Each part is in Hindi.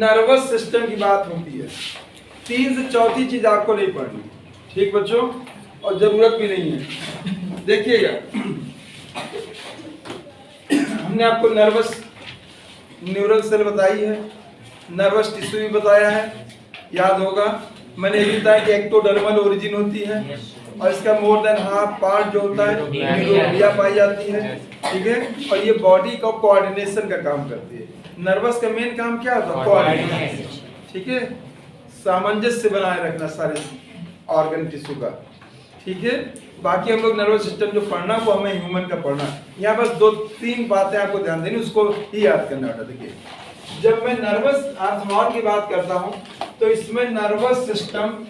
नर्वस सिस्टम की बात होती है, 3 से चौथी चीज आपको नहीं पढ़नी, ठीक बच्चों, और जरूरत भी नहीं है। देखिएगा, हमने आपको न्यूरल सेल बताई है, नर्वस टिश्यू भी बताया है, याद होगा। मैंने ये भी बताया कि एक्टोडर्मल ओरिजिन होती है और इसका मोर देन हाफ पार्ट जो होता है न्यूरोग्लिया पाई जाती है, ठीक है। और ये बॉडी का कोऑर्डिनेशन का काम करती है। नर्वस का मेन काम क्या होता है? कोऑर्डिनेशन, ठीक है, सामंजस्य बनाए रखना सारे ऑर्गन टिश्यू का, ठीक है। बाकी हम लोग नर्वस सिस्टम जो पढ़ना वो हमें ह्यूमन का पढ़ना। यहाँ बस 2-3 बातें आपको ध्यान देनी, उसको ही याद करना बेटा। देखिए, जब मैं नर्वस अर्थमॉल की बात करता हूं तो इसमें नर्वस सिस्टम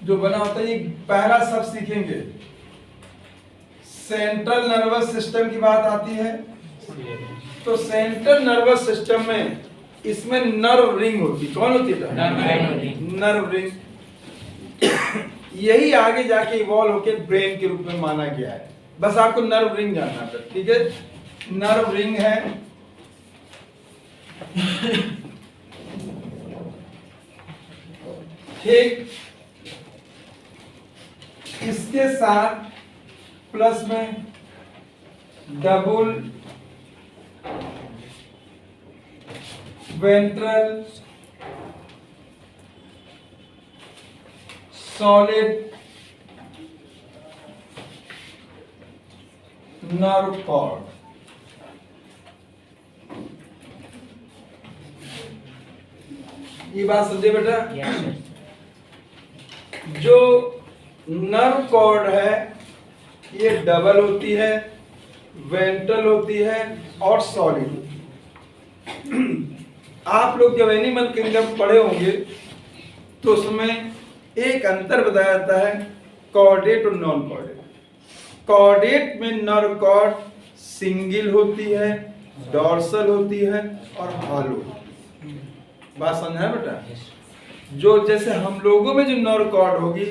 जो बना होता है, ये पहला सब सीखेंगे। सेंट्रल नर्वस सिस्टम की बात आती है तो सेंट्रल नर्वस सिस्टम में इसमें नर्व रिंग होती। कौन होती है? Nerve ring. यही आगे जाके इवॉल्व होके ब्रेन के रूप में माना गया है। बस आपको नर्व रिंग जानना है, ठीक है। नर्व रिंग है, ठीक, इसके साथ प्लस में double ventral solid nerve cord. ये बात समझे बेटा? जो नर्व कॉर्ड है ये डबल होती है, वेंट्रल होती है और सॉलिड। आप लोग जब एनिमल किंगडम पढ़े होंगे तो उसमें एक अंतर बताया जाता है, कॉर्डेट और नॉन कॉर्डेट। कॉर्डेट में नर्व कॉर्ड सिंगल होती है, डॉर्सल होती है और हॉलो। बात समझा है बेटा? जो जैसे हम लोगों में जो नर्व कॉर्ड होगी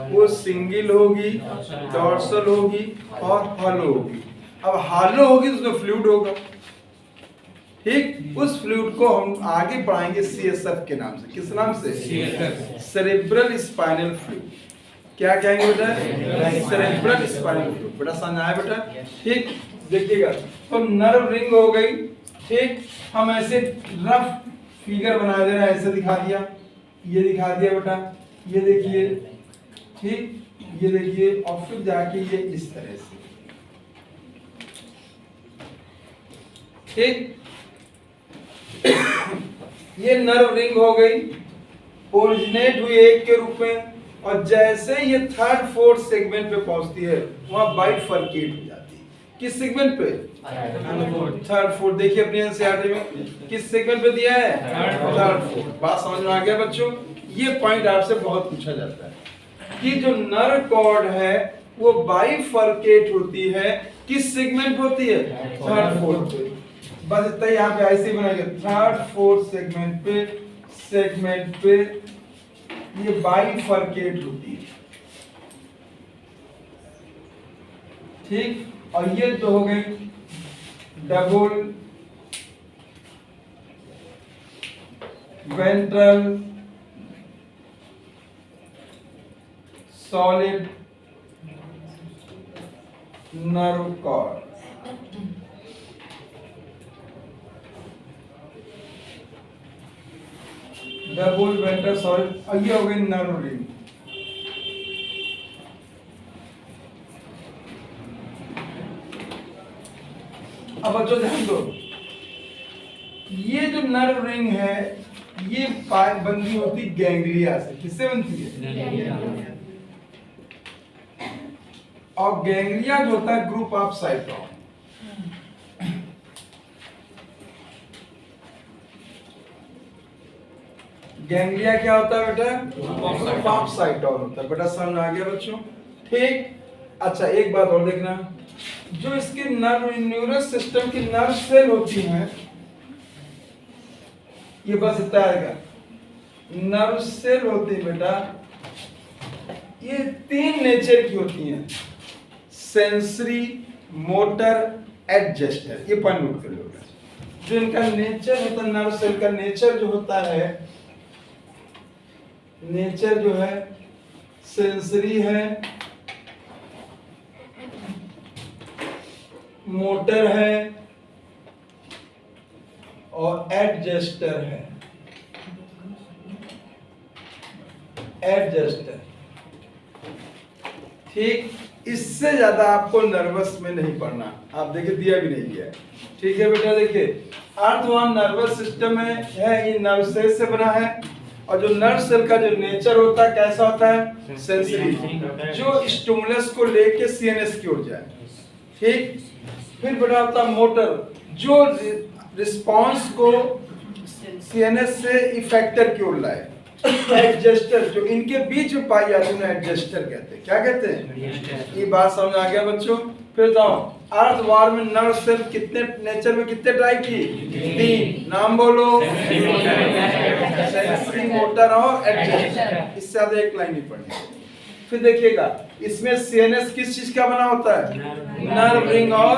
वो सिंगल होगी, डॉर्सल होगी और हॉलो होगी। अब हॉलो होगी तो उसमें फ्लूइड होगा, ठीक। उस फ्लूइड को हम आगे पढ़ाएंगे सीएसएफ के नाम से। किस नाम से? Cerebral spinal fluid. क्या कहेंगे बेटा? Cerebral spinal fluid. बेटा समझ आया बेटा? ठीक, देखिएगा। तो नर्व रिंग हो गई, ठीक। हम ऐसे रफ फिगर बना दे रहे हैं, ऐसे दिखा दिया, ये दिखा दिया बेटा, ये देखिए, ठीक, ये देखिए, और फिर जाके ये इस तरह से, ठीक। ये नर्व रिंग हो गई, ओरिजिनेट हुई एक के रूप में, और जैसे ये 3rd 4th सेगमेंट पे पहुंचती है वहां बाइफरकेट हो जाती है। किस सेगमेंट पे? 3rd 4th। देखिए अपने एनसीईआरटी में किस सेगमेंट पे दिया है? 3rd 4th। बात समझ में आ गया बच्चों? ये पॉइंट आपसे बहुत पूछा जाता है कि जो नर्व कॉर्ड है वो बाइफरकेट होती है, किस सेगमेंट होती है? 3rd 4th पे। बस इतना ही यहाँ पे ऐसे ही बनाएंगे, 3rd 4th सेगमेंट पे ये बाइफरकेट होती है, ठीक। और ये तो हो गई double ventral solid nerve cord. Double ventral solid, और ये हो गई नर्व रिंग। अब बच्चों ध्यान दो, ये जो नर्व रिंग है ये बनती होती गैंग्लिया से। किससे बनती है? और गैंग्लिया जो होता है ग्रुप ऑफ साइटोन। गैंग्लिया क्या होता है बेटा? ग्रुप ऑफ साइटोन होता है। बेटा समझ आ गया बच्चों? ठीक। अच्छा एक बात और देखना, जो इसके नर्व न्यूरस सिस्टम की नर्व सेल होती हैं, ये बस इतना आएगा, नर्व सेल होती है बेटा, ये तीन नेचर की होती हैं, सेंसरी, मोटर, एडजस्टर। ये पॉइंट नोट कर लो। जो इनका नेचर होता है, नर्व सेल का नेचर जो होता है, नेचर जो है सेंसरी है, मोटर है और एडजस्टर है। एडजस्टर, ठीक। इससे ज्यादा आपको नर्वस में नहीं पढ़ना। आप देखिए दिया भी नहीं गया, ठीक है बेटा। देखिए अर्थवान नर्वस सिस्टम है, ये नर्व सेल से बना है। और जो नर्व सेल का जो नेचर होता है कैसा होता है, सेंसरी, जो स्टिमुलस को लेके सीएनएस की ओर जाए, ठीक। फिर बेटा होता है मोटर, जो रिस्पांस को सीएनएस से इफेक्टर की ओर लाए। एडजस्टर, जो इनके बीच में पाई जाती है एडजस्टर कहते हैं। क्या कहते हैं? ये बात समझ आ गया बच्चों। फिर बताओ अर्थवार में नर्व सेल कितने नेचर में कितने टाइप की? तीन। नाम बोलो। सेंसरी, मोटर और एडजस्टर। इससे ज्यादा एक लाइन नहीं पढ़नी। फिर देखिएगा इसमें सीएनएस किस चीज का बना होता है? नर्व रिंग और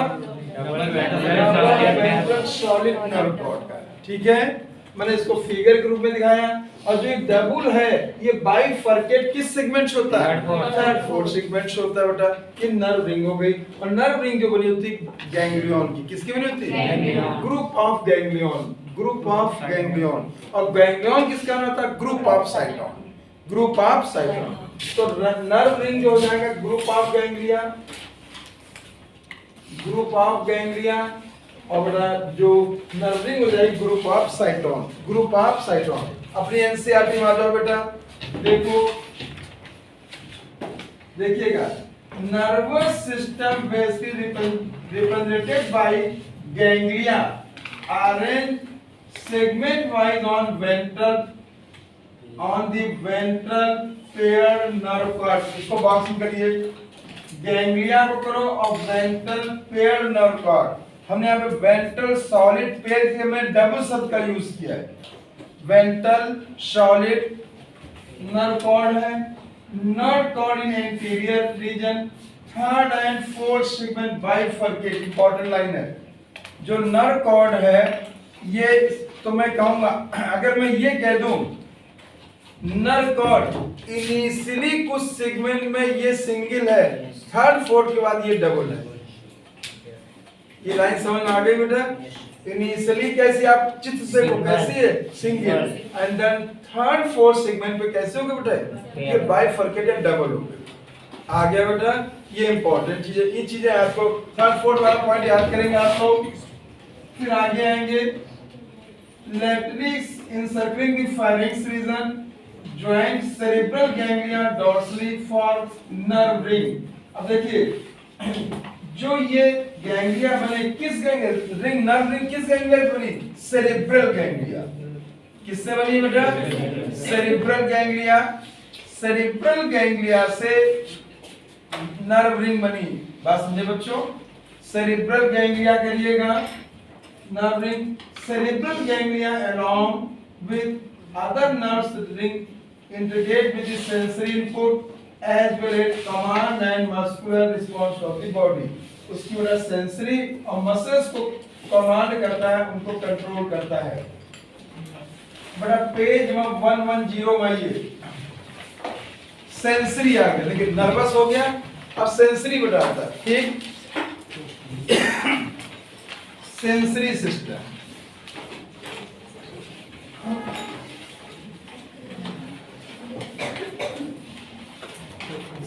सॉलिड नर्व कॉर्ड का, ठीक है। मैंने इसको फिगर के रूप में दिखाया। और जो एक डबल है ये बाइफरकेट किस सेगमेंट से होता है? थर्ड फोर्थ सेगमेंट से होता है बेटा। ये नर्व रिंग हो गई। और नर्व रिंग जो बनी होती है गैंग्लियन की, किसकी बनी होती है? Group of ganglion, group of ganglion. और गैंग्लियन किसका होता है? Group of cyton, group of cyton. तो नर्व रिंग जो हो जाएगा group of ganglia, group of ganglia. और बेटा जो नर्व रिंग हो जाएगी group of cyton, group of cyton. अपनी एनसीईआरटी में आ जाओ बेटा, देखो देखिएगा nervous system basically represented by ganglia arrange segment wise on the ventral pair nerve cord. इसको बॉक्स में करिए, गैंग्लिया को करो और वेंट्रल पेयर नर्व कॉर्ड। हमने यहाँ पे वेंट्रल सॉलिड पेयर के में डबल शब्द का यूज किया है। वेंट्रल सॉलिड नर्व कॉर्ड है, nerve cord in anterior region, third and fourth segment bifurcate. Important line है। जो नर्व कॉर्ड है ये, तो मैं कहूंगा अगर मैं ये कह दूं नर्व कॉर्ड इनिशियली कुछ सेगमेंट में ये सिंगल है, थर्ड फोर्थ के बाद ये डबल है। ये लाइन समझ में आ गई बेटा? इनिशियली कैसी आप चित्र से को कैसी है? Single. And then third fourth segment पे कैसे होगा बेटा? ये बाइफरकेट या डबल होगा। आ गया बेटा? ये इंपॉर्टेंट चीज है। ये चीजें आपको थर्ड फोर्थ वाला पॉइंट याद करेंगे आप लोग। फिर आगे आएंगे laterals encircling the firings region, joint cerebral ganglia dorsally for nerve ring. अब देखिए जो ये गैंग्लिया बने किस रिंग, नर्व रिंग किस गैंग्लिया से बनी? Cerebral ganglia. किससे बनी बेटा? Cerebral ganglia. सेरेब्रल गैंग्लिया से नर्व रिंग बनी। बात समझे बच्चों? सेरेब्रल गैंग्लिया करिएगा, nerve ring. Cerebral ganglia along with other nerves ring integrate with the sensory input as well as command and muscular response of the body। उसकी वजह सेंसरी और मसल्स को कमांड करता है, उनको कंट्रोल करता है। बड़ा पेज 110 में आइए, सेंसरी आ गया, लेकिन नर्वस हो गया, अब सेंसरी बताता है, ठीक। सेंसरी सिस्टम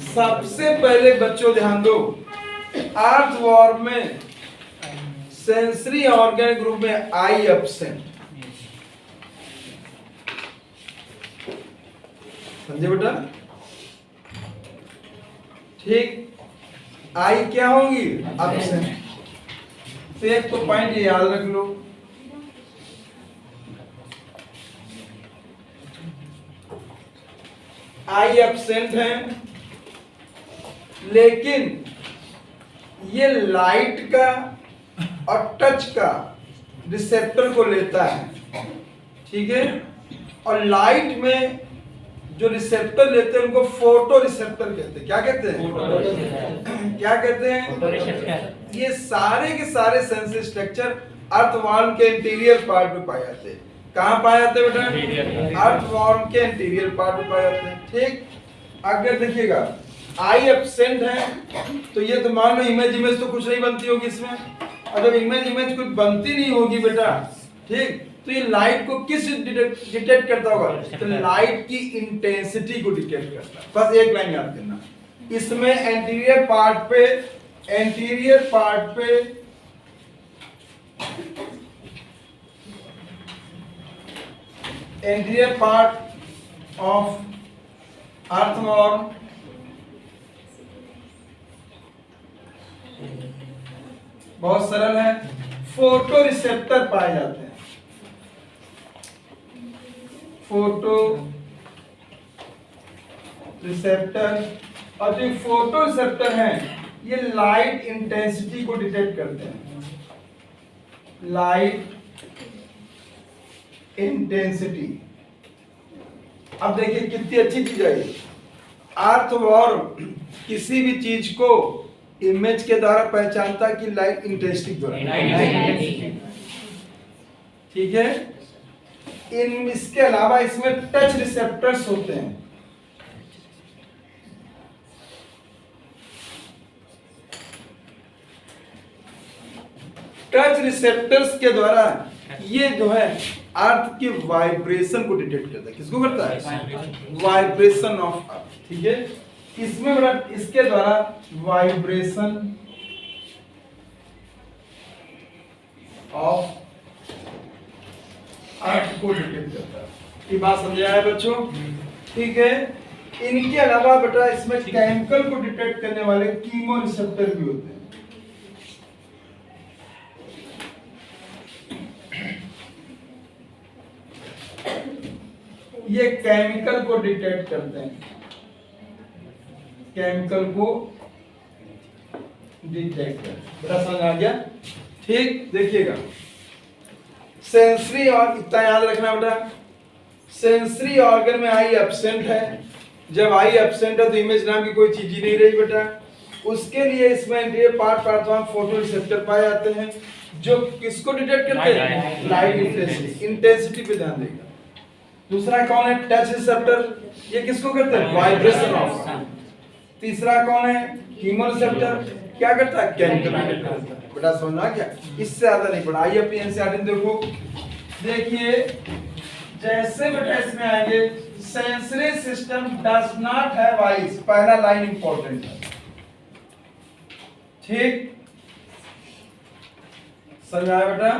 सबसे पहले बच्चों ध्यान दो, अर्थवॉर्म में सेंसरी ऑर्गन ग्रुप में आई एब्सेंट। समझे बेटा? ठीक। आई क्या होंगी? एब्सेंट। तो एक तो पॉइंट याद रख लो, आई एब्सेंट है, लेकिन ये लाइट का और टच का रिसेप्टर को लेता है, ठीक है। और लाइट में जो रिसेप्टर लेते हैं उनको फोटो रिसेप्टर कहते हैं। क्या कहते हैं? क्या कहते हैं? ये सारे के सारे सेंसरी स्ट्रक्चर अर्थवॉर्म के इंटीरियर पार्ट में पाए जाते हैं। कहाँ पाए जाते हैं बेटा? अर्थवॉर्म के इंटीरियर पार्ट में पाए जाते हैं। ठीक, अगर देखिएगा आई एब्सेंट है तो ये तो मान लो इमेज तो कुछ नहीं बनती होगी इसमें, और जब इमेज कुछ बनती नहीं होगी बेटा, ठीक, तो ये लाइट को किस डिटेक्ट करता होगा? तो लाइट की इंटेंसिटी को डिटेक्ट करता है। बस एक लाइन याद करना, इसमें एंटीरियर पार्ट ऑफ अर्थवॉर्म बहुत सरल है, फोटो रिसेप्टर पाए जाते हैं। फोटो रिसेप्टर, और जो फोटो रिसेप्टर हैं ये लाइट इंटेंसिटी को डिटेक्ट करते हैं। लाइट इंटेंसिटी, अब देखिए कितनी अच्छी चीज है। अर्थवॉर्म किसी भी चीज को इमेज के द्वारा पहचानता कि लाइट इंटेंसिटी द्वारा, ठीक है। इसके अलावा इसमें टच रिसेप्टर्स होते हैं। टच रिसेप्टर्स के द्वारा ये जो है अर्थ के वाइब्रेशन को डिटेक्ट करता है। किसको करता है? वाइब्रेशन ऑफ अर्थ, ठीक है। इसमें बड़ा इसके द्वारा वाइब्रेशन ऑफ अर्थ को डिटेक्ट करता है। ये बात समझा है बच्चों? ठीक है। इनके अलावा बेटा इसमें केमिकल को डिटेक्ट करने वाले कीमो रिसेप्टर भी होते हैं। ये केमिकल को डिटेक्ट करते हैं, केमिकल को डिटेक्ट करते हैं। बेटा समझ आ गया? ठीक, देखिएगा सेंसरी, और इतना याद रखना बेटा, सेंसरी ऑर्गन में आई एब्सेंट है। जब आई एब्सेंट है तो इमेज नाम की कोई चीज ही नहीं रही बेटा। उसके लिए इसमें इंटीरियर पार्ट फोटो रिसेप्टर पाए जाते हैं जो किसको डिटेक्ट करते हैं? Light intensity. इंटेंसिटी पे ध्यान देगा। दूसरा कौन है? टच रिसेप्टर, ये किसको करते हैं? Vibration of. तीसरा कौन है? कीमो रिसेप्टर, क्या करता है? केमिकल डिटेक्ट करता है। बेटा समझना क्या? इससे ज्यादा नहीं पढ़ा। आइए अपनी एनसीईआरटी देखो, देखिए जैसे बेटा इसमें आएंगे sensory system does not have eyes, पहला लाइन इंपॉर्टेंट है, ठीक। समझ आया बेटा?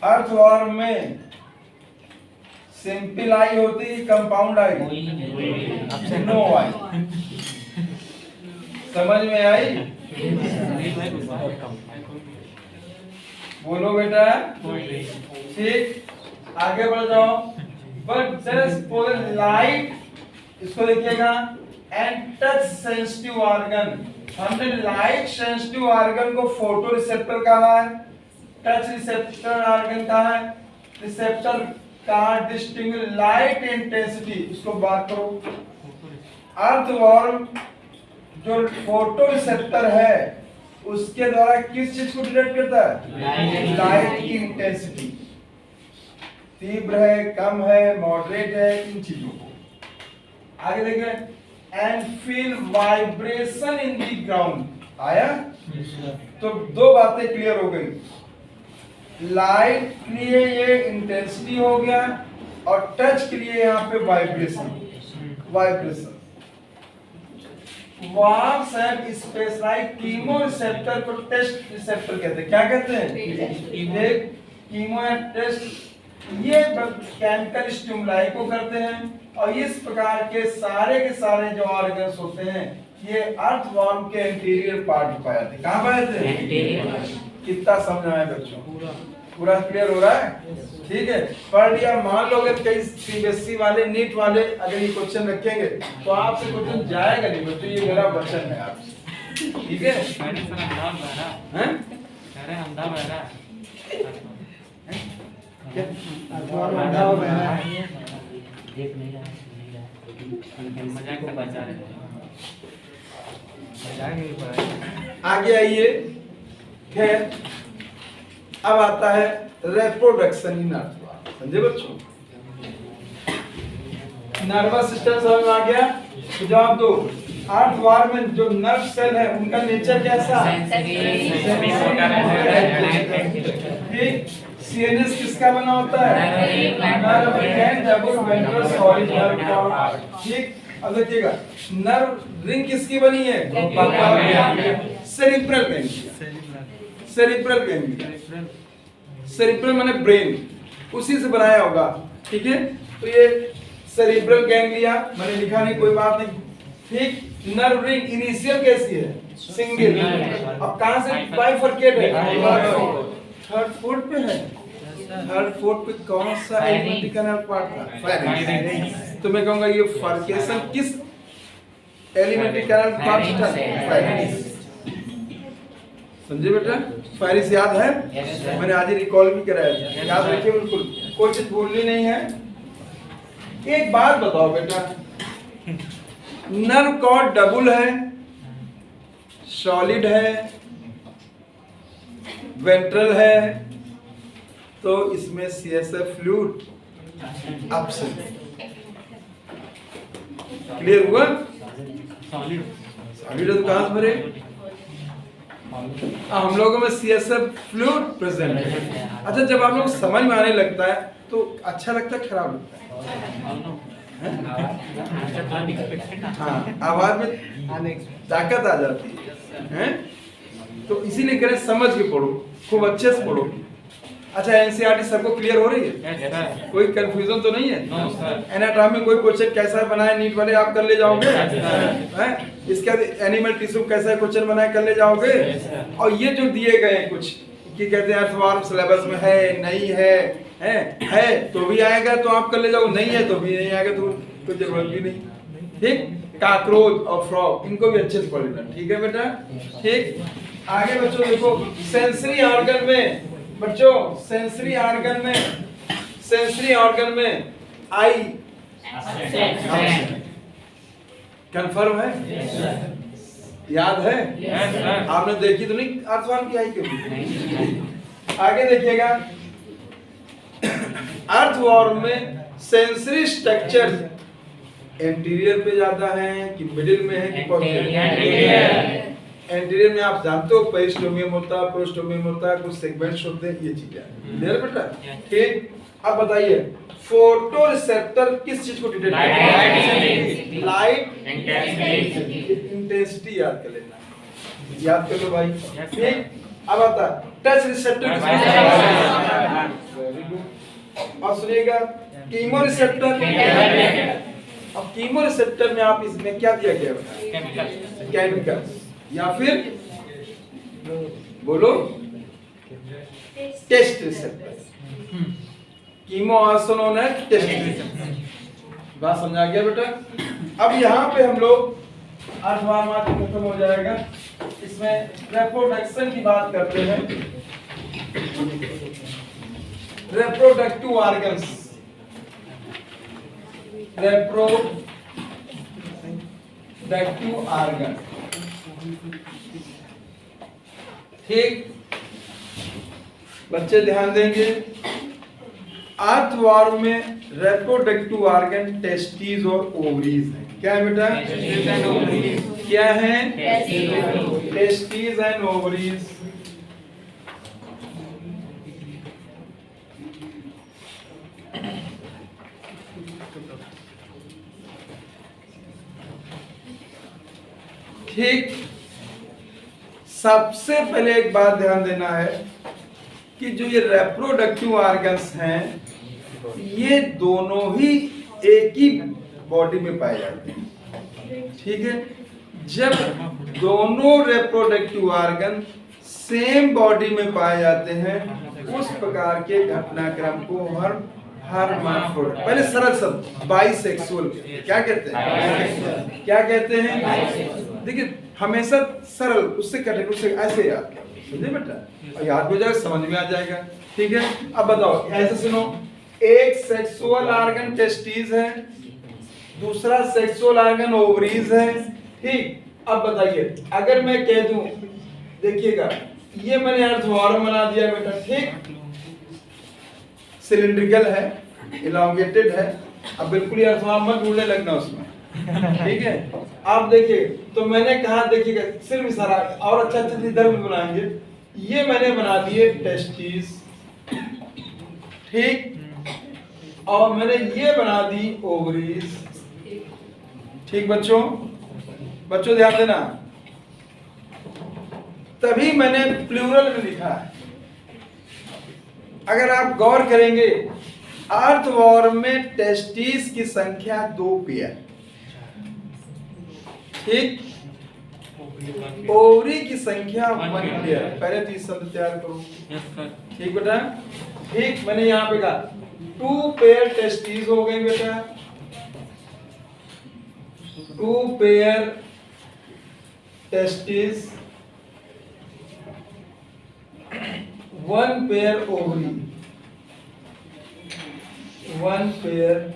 अर्थवॉर्म में सिंपल आई होती है, कंपाउंड आई, नो आई। समझ में आई? बोलो बेटा, ठीक। आगे बढ़ जाओ। बट जस्ट फॉर लाइट, इसको देखिएगा, एंड टच सेंसिटिव ऑर्गन। हमने लाइट सेंसिटिव ऑर्गन को फोटो रिसेप्टर कहा है, टच रिसेप्टर ऑर्गन कहा है, रिसेप्टर का डिस्टिंग्विश लाइट इंटेंसिटी, इसको बात करो। अर्थवॉर्म जो फोटो रिसेप्टर है उसके द्वारा किस चीज को डिटेक्ट करता है? लाइट की इंटेंसिटी, तीव्र है, कम है, मॉडरेट है, इन चीजों को। आगे देखें, and feel vibration in the ground. आया? तो दो बातें क्लियर हो गई। लाइट के लिए ये इंटेंसिटी हो गया और टच के लिए यहाँ पे vibration. Worms and specialised chemo receptor को टेस्ट रिसेप्टर कहते हैं। क्या कहते हैं? कीमो एंड टेस्ट, ये केमिकल स्टिमुलाई को करते हैं। और इस प्रकार के सारे जो ऑर्गन्स होते हैं ये अर्थवॉर्म के इंटीरियर पार्ट में पाए जाते हैं। कहाँ पाए जाते हैं? कितना समझ आया बच्चों? पूरा क्लियर हो रहा है? ठीक है, पढ़ लिया। मान लो अगर कई सीबीएसई वाले, नीट वाले अगर ये क्वेश्चन रखेंगे तो आपसे क्वेश्चन जाएगा नहीं बच्चों, ये मेरा वचन है आपसे, ठीक है? देख नहीं रहा मजाक में बचा रहे आगे आइए। खैर अब आता है रिप्रोडक्शन इन अर्थ। समझे बच्चों? नर्वस सिस्टम समझ में आ गया? तो जवाब दो। अर्थवार में जो नर्व सेल है उनका नेचर कैसा? ठीक। सीएनएस किसका बना होता है? Nerve and double ventral solid nerve. ठीक। अब देखिएगा नर्व रिंग किसकी बनी है? Cerebral ganglia. Cerebral ganglia, cerebral माने ब्रेन, उसी से बनाया होगा। ठीक है, तो ये सेरिब्रल गैंग्लिया मैंने लिखा नहीं, कोई बात नहीं। ठीक। नर्व रिंग इनिशियल कैसी है? सिंगल। अब कहां से बाइफरकेट है? थर्ड फोर्थ पे है। थर्ड फोर्थ पे कौन सा एलिमेंट्री का नर्व पार्ट था? फायरिंग्स। तो मैं कहूंगा ये फर्केशन किस एलिमेंट्री का नर्व पार्ट था? फायरिंग्स। समझे बेटा? फायरिंग्स याद है? मैंने आज ही रिकॉल भी कराया था, याद रखिए बिल्कुल, कोई चीज भूलनी नहीं है। एक बात बताओ बेटा, नर्व कॉर्ड डबल है, सॉलिड है, वेंट्रल है, तो इसमें सीएसएफ फ्लूइड एब्सेंट। क्लियर हुआ? सॉलिड तो कहां से भरे? हम लोगों में सीएसएफ फ्लूइड प्रेजेंट है। अच्छा, जब आप लोग समझ में आने लगता है तो अच्छा लगता है, खराब लगता है? हाँ, आवाज में ताकत आ जाती है। तो इसीलिए कह रहे समझ के पढ़ो, खूब अच्छे से पढ़ो। अच्छा, एनसीईआरटी सबको क्लियर हो रही है? कोई कंफ्यूजन तो नहीं है? एनाटॉमी कोई क्वेश्चन कैसा बनाए नीट वाले आप कर ले जाओगे? हैं? इसके बाद एनिमल टिश्यू कैसा क्वेश्चन बनाए कर ले जाओगे? और ये जो दिए गए हैं कुछ कि कहते हैं अर्थवार्म सिलेबस में है नहीं है तो भी आएगा तो आप कर ले जाओ, नहीं है तो भी नहीं आएगा, तो कोई जरूरत भी नहीं। ठीक। काकरोच और फ्रॉग इनको भी अच्छे से पढ़ लेना। ठीक है बेटा? ठीक। आगे बच्चों देखो, सेंसरी ऑर्गन में, बच्चों सेंसरी ऑर्गन में आई कंफर्म है? याद है? आपने देखी तो नहीं अर्थवार्म की आई कभी? आगे देखिएगा, अर्थवार्म में सेंसरी स्ट्रक्चर एंटीरियर पे ज्यादा है कि मिडिल में है कि पोस्टीरियर? एंटीरियर में आप जानते हो पेरिस्टोमियम होता है, प्रोस्टोमियम होता है, कुछ सेगमेंट्स होते हैं, ये चीजें। क्लियर बेटा? ठीक। अब बताइए फोटो रिसेप्टर किस चीज को डिटेक्ट करता है? Light intensity. याद कर लेना, याद कर लो भाई। ठीक। अब आता टच रिसेप्टर। Very good. और सुनिएगा कीमो रिसेप्टर। अब कीमो रिसेप्टर में आप इसमें क्या दिया गया है? केमिकल या फिर बोलो taste receptor. Chemo also known as taste receptor. बात समझ आ गया बेटा? अब यहाँ पे हम लोग अर्थवार्म खत्म हो जाएगा, इसमें रिप्रोडक्शन की बात करते हैं। Reproductive organs, reproductive organ. ठीक। बच्चे ध्यान देंगे, अर्थवार्म में रिप्रोडक्टिव ऑर्गन टेस्टिस और ओवरीज है। क्या है बेटा? क्या है? Testis and ovaries. ठीक। सबसे पहले एक बात ध्यान देना है कि जो ये रिप्रोडक्टिव ऑर्गन्स हैं ये दोनों ही एक ही बॉडी में पाए जाते हैं। ठीक है? जब दोनों रिप्रोडक्टिव ऑर्गन सेम बॉडी में पाए जाते हैं उस प्रकार के घटनाक्रम को हर्माफ्रोड, पहले सरल शब्द बाइसेक्सुअल क्या कहते हैं? क्या कहते हैं? देखिए हमेशा सरल, उससे कठिन, उससे ऐसे याद कर, समझे बेटा? और याद हो जाएगा, समझ में आ जाएगा। ठीक है? अब बताओ, ऐसे सुनो, एक सेक्सुअल ऑर्गन टेस्टिस है, दूसरा सेक्सुअल ऑर्गन ओवरीज है। ठीक, अब बताइए अगर मैं कह दूं, देखिएगा ये मैंने अर्थवॉर्म बना दिया बेटा, ठीक, सिलिंड्रिकल है, इलांगेटेड है। अब बिल्कुल ही अर्थवॉर्म मत ढूंढने लगना उसमें, ठीक है। आप देखिए तो मैंने कहा, देखिएगा सिर्फ इशारा, और अच्छा अच्छा इधर भी बनाएंगे। ये मैंने बना दिए टेस्टिस, ठीक, और मैंने ये बना दी ओवरीज। ठीक बच्चों, बच्चों ध्यान देना, तभी मैंने प्लूरल में लिखा है। अगर आप गौर करेंगे अर्थवॉर्म में टेस्टिस की संख्या 2 पेयर, ठीक, ओवरी की संख्या 1 पेयर। पहले तो इस शब्द तैयार करो, ठीक बेटा, ठीक। मैंने यहाँ पे कहा 2 पेयर टेस्टिस हो गए बेटा, 2 pair testis, 1 pair ovary, 1 pair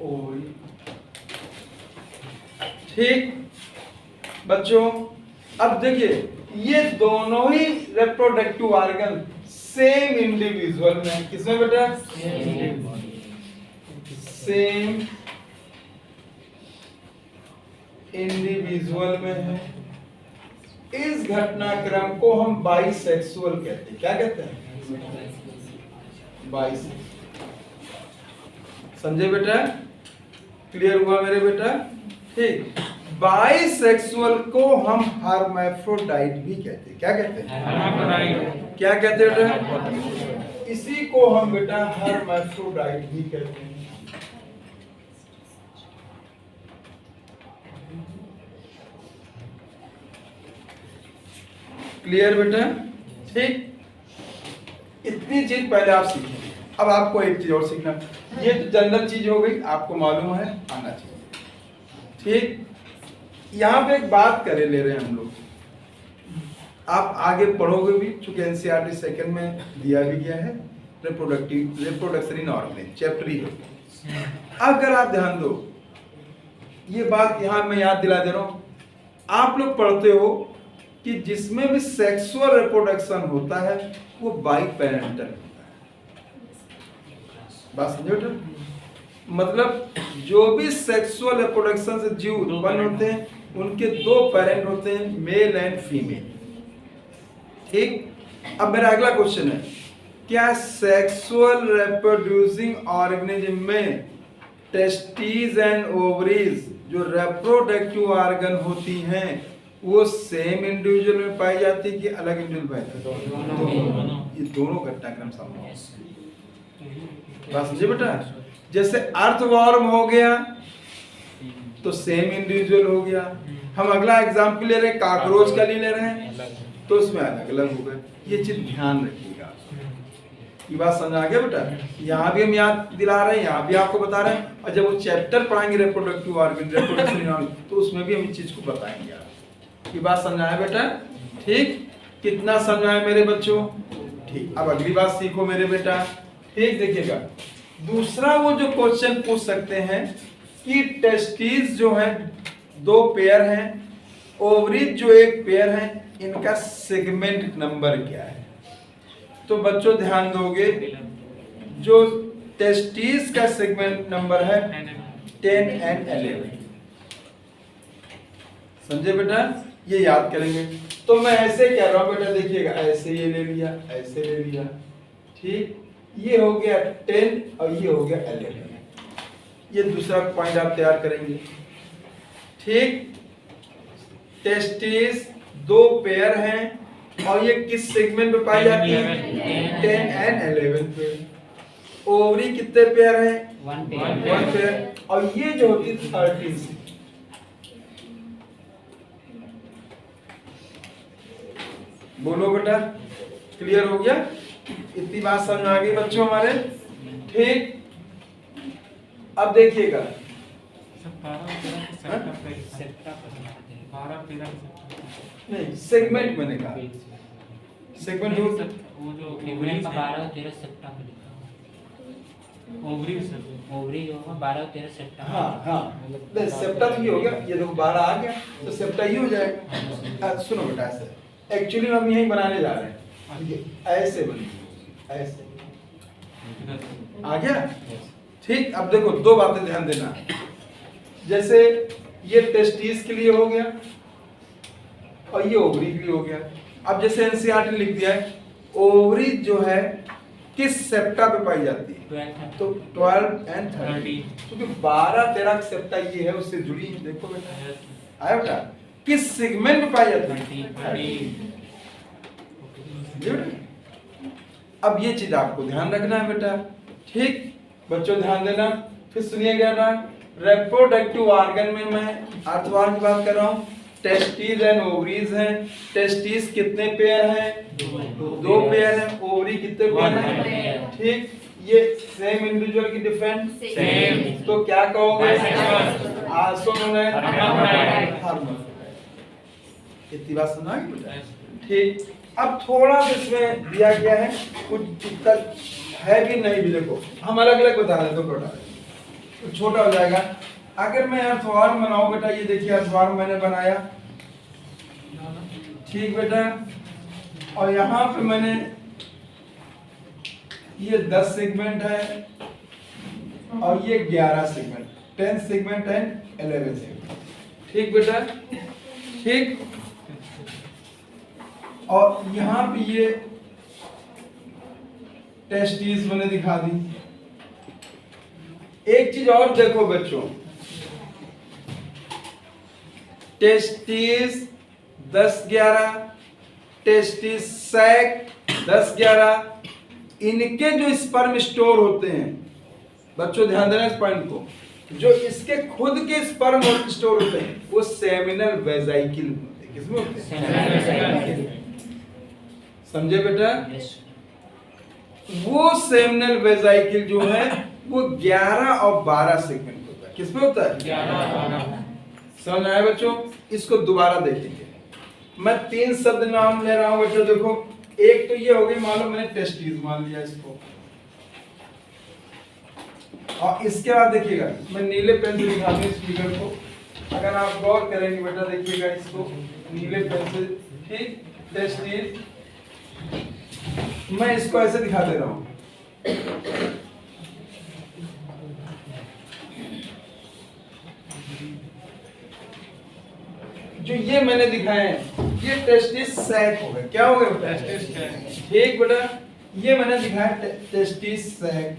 ovary. ठीक बच्चों, अब देखिए ये दोनों ही रिप्रोडक्टिव ऑर्गन सेम इंडिविजुअल में, किसमें बेटा, सेम इंडिविजुअल में है। इस घटनाक्रम को हम बाइसेक्सुअल कहते हैं। क्या कहते हैं, बाइसेक्सुअल। समझे बेटा, क्लियर हुआ मेरे बेटा, ठीक। बाइसेक्सुअल को हम हर्माफ्रोडाइट भी कहते हैं। क्या कहते हैं, क्या कहते हैं बेटा, इसी को हम बेटा हर्माफ्रोडाइट भी कहते हैं। क्लियर बेटा, ठीक। इतनी चीज पहले आप सीखें। अब आपको एक चीज और सीखना, ये तो जनरल चीज हो गई, आपको मालूम है, आना चाहिए, ठीक। यहाँ पे एक बात करे ले रहे हैं हम लोग, आप आगे पढ़ोगे भी, चूंकि एनसीईआरटी सेकंड में दिया भी गया है, रिप्रोडक्शन इन ऑर्गेन चैप्टर ही है। अगर आप ध्यान दो, ये बात यहाँ मैं याद दिला दे रहा हूँ, आप लोग पढ़ते हो कि जिसमें भी सेक्सुअल रिप्रोडक्शन होता है वो बाई पेरेंटल होता है। बात समझो बेटा, मतलब जो भी सेक्सुअल रिप्रोडक्शन से जीव उत्पन्न होते हैं उनके 2 पेरेंट होते हैं, मेल एंड फीमेल, ठीक। अब मेरा अगला क्वेश्चन है, क्या सेक्सुअल रिप्रोड्यूसिंग ऑर्गेनिज्म में टेस्टिस एंड ओवरीज जो रिप्रोडक्टिव ऑर्गन होती हैं वो सेम इंडिविजुअल में पाई जाती है कि अलग इंडिविजुअल पाई जाती है? ये दोनों घटनाक्रम संभव है। बात समझे बेटा, जैसे अर्थवॉर्म हो गया तो सेम इंडिविजुअल हो गया। हम अगला एग्जाम्पल ले रहे हैं, काकरोच का ले रहे हैं, तो उसमें अलग अलग हो गए। ये चीज ध्यान रखिएगा, ये बात समझ आ गया बेटा। यहाँ भी हम याद दिला रहे हैं, यहाँ भी आपको बता रहे हैं, और जब वो चैप्टर पढ़ाएंगे रिप्रोडक्टिव ऑर्गन, रिप्रोडक्शन, तो उसमें भी हम इस चीज को बताएंगे। ये बात समझाया बेटा, ठीक। कितना समझाया मेरे बच्चों, ठीक। अब अगली बात सीखो मेरे बेटा, ठीक। देखिएगा दूसरा वो जो क्वेश्चन पूछ सकते हैं कि टेस्टिस जो है 2 पेयर हैं, ओवरीज जो 1 पेयर है, इनका सेगमेंट नंबर क्या है? तो बच्चों ध्यान दोगे, जो टेस्टिस का सेगमेंट नंबर है 10 एंड 11। समझे बेटा, ये याद करेंगे। तो मैं ऐसे कह रहा हूं बेटा, देखिएगा ऐसे ये ले लिया, ऐसे ले लिया, ठीक। ये हो गया 10 और ये हो गया 11। ये दूसरा पॉइंट आप तैयार करेंगे, ठीक। टेस्टिस 2 पेयर हैं और ये किस सेगमेंट में पाई जाती है? 10 एंड 11 पे। ओवरी कितने पेयर हैं? 1 पेयर। और ये जो होती है 13। बोलो बेटा, क्लियर हो गया? इतनी बात समझ आ गई बच्चों हमारे, ठीक। अब देखिएगा, नहीं सेगमेंट मैंने कहा, सेगमेंट वो जो फीमेल का 12 और 13 सेप्टा पे लिखा हुआ ओवरी सर ओवरी जो होगा 12 और 13 सेप्टा हाँ हाँ नहीं सेप्टा तो ये हो गया, ये देखो 12 आ गया तो सेप्टा ये हो जाएगा। सुनो बेटा ऐसे एक्चुअली हम यही बनाने जा रहे हैं, ठीक है ऐसे बनेगी ऐसे आ गया ठीक। अब देखो दो बातें ध्यान देना, जैसे ये टेस्टिस के लिए हो गया और ये ओवरी के लिए हो गया। अब जैसे एनसीईआरटी लिख दिया है ओवरी जो है किस सेप्टा पे पाई जाती है, तो 12 एंड 13 क्योंकि 12 13 सेप्टा ये है उससे जुड़ी है। देखो बेटा आया बेटा किस सेगमेंट में पाई जाती है। अब ये चीज आपको ध्यान रखना है बेटा, ठीक बच्चों ध्यान देना। फिर सुनिएगा ना रिप्रोडक्टिव ऑर्गन में मैं अर्थवार की बात कर रहा हूँ। टेस्टिस एंड ओवरीज हैं। टेस्टिस कितने पेयर हैं? दो पेयर हैं। ओवरी कितने पेयर हैं? ठीक, ये सेम इंडिविजुअल की डिफरेंट सेम, तो क्या कहोगे? आसो इतनी बात सुना ठीक। अब थोड़ा सा इसमें दिया गया है, कुछ इतना है कि नहीं भी देखो हम अलग अलग बता दें तो तो छोटा हो जाएगा। अगर मैं अर्थवार्म बनाऊं बेटा, ये देखिए अर्थवार्म मैंने बनाया ठीक बेटा, और यहाँ पे मैंने ये 10 सेगमेंट है और ये 11 सेगमेंट 10 सेगमेंट एंड 11 सेगमेंट ठीक बेटा ठीक। और यहाँ पे ये टेस्टिस मैंने दिखा दी। एक चीज और देखो बच्चों, टेस्टिस 10-11, टेस्टिस सैक 10-11, इनके जो स्पर्म स्टोर होते हैं बच्चों ध्यान देना इस पॉइंट को, जो इसके खुद के स्पर्म स्टोर होते हैं वो सेमिनल वेजाइकिल होते हैं। किसमें होते हैं? समझे बेटा? वो सेमिनल वेजाइकिल जो है वो 11 और 12 सेगमेंट होता है। किसमें होता है? 11-12। समझ आया बच्चों? इसको दोबारा देखेंगे। मैं 3 शब्द नाम ले रहा हूं बच्चों। देखो एक तो ये हो गई, मान लो मैंने टेस्टिस मान लिया इसको, और इसके बाद देखिएगा मैं नीले पेन से दिखा दूं इस फिगर को। अगर आप गौर करेंगे बेटा देखिएगा इसको नीले पेन से ठीक। टेस्टिस मैं इसको ऐसे दिखा दे रहा हूं, जो ये मैंने दिखाए हैं ये टेस्टिस सैक हो गए। क्या हो गए? टेस्टिस सैक ठीक बेटा। ये मैंने दिखाया टेस्टिस सैक।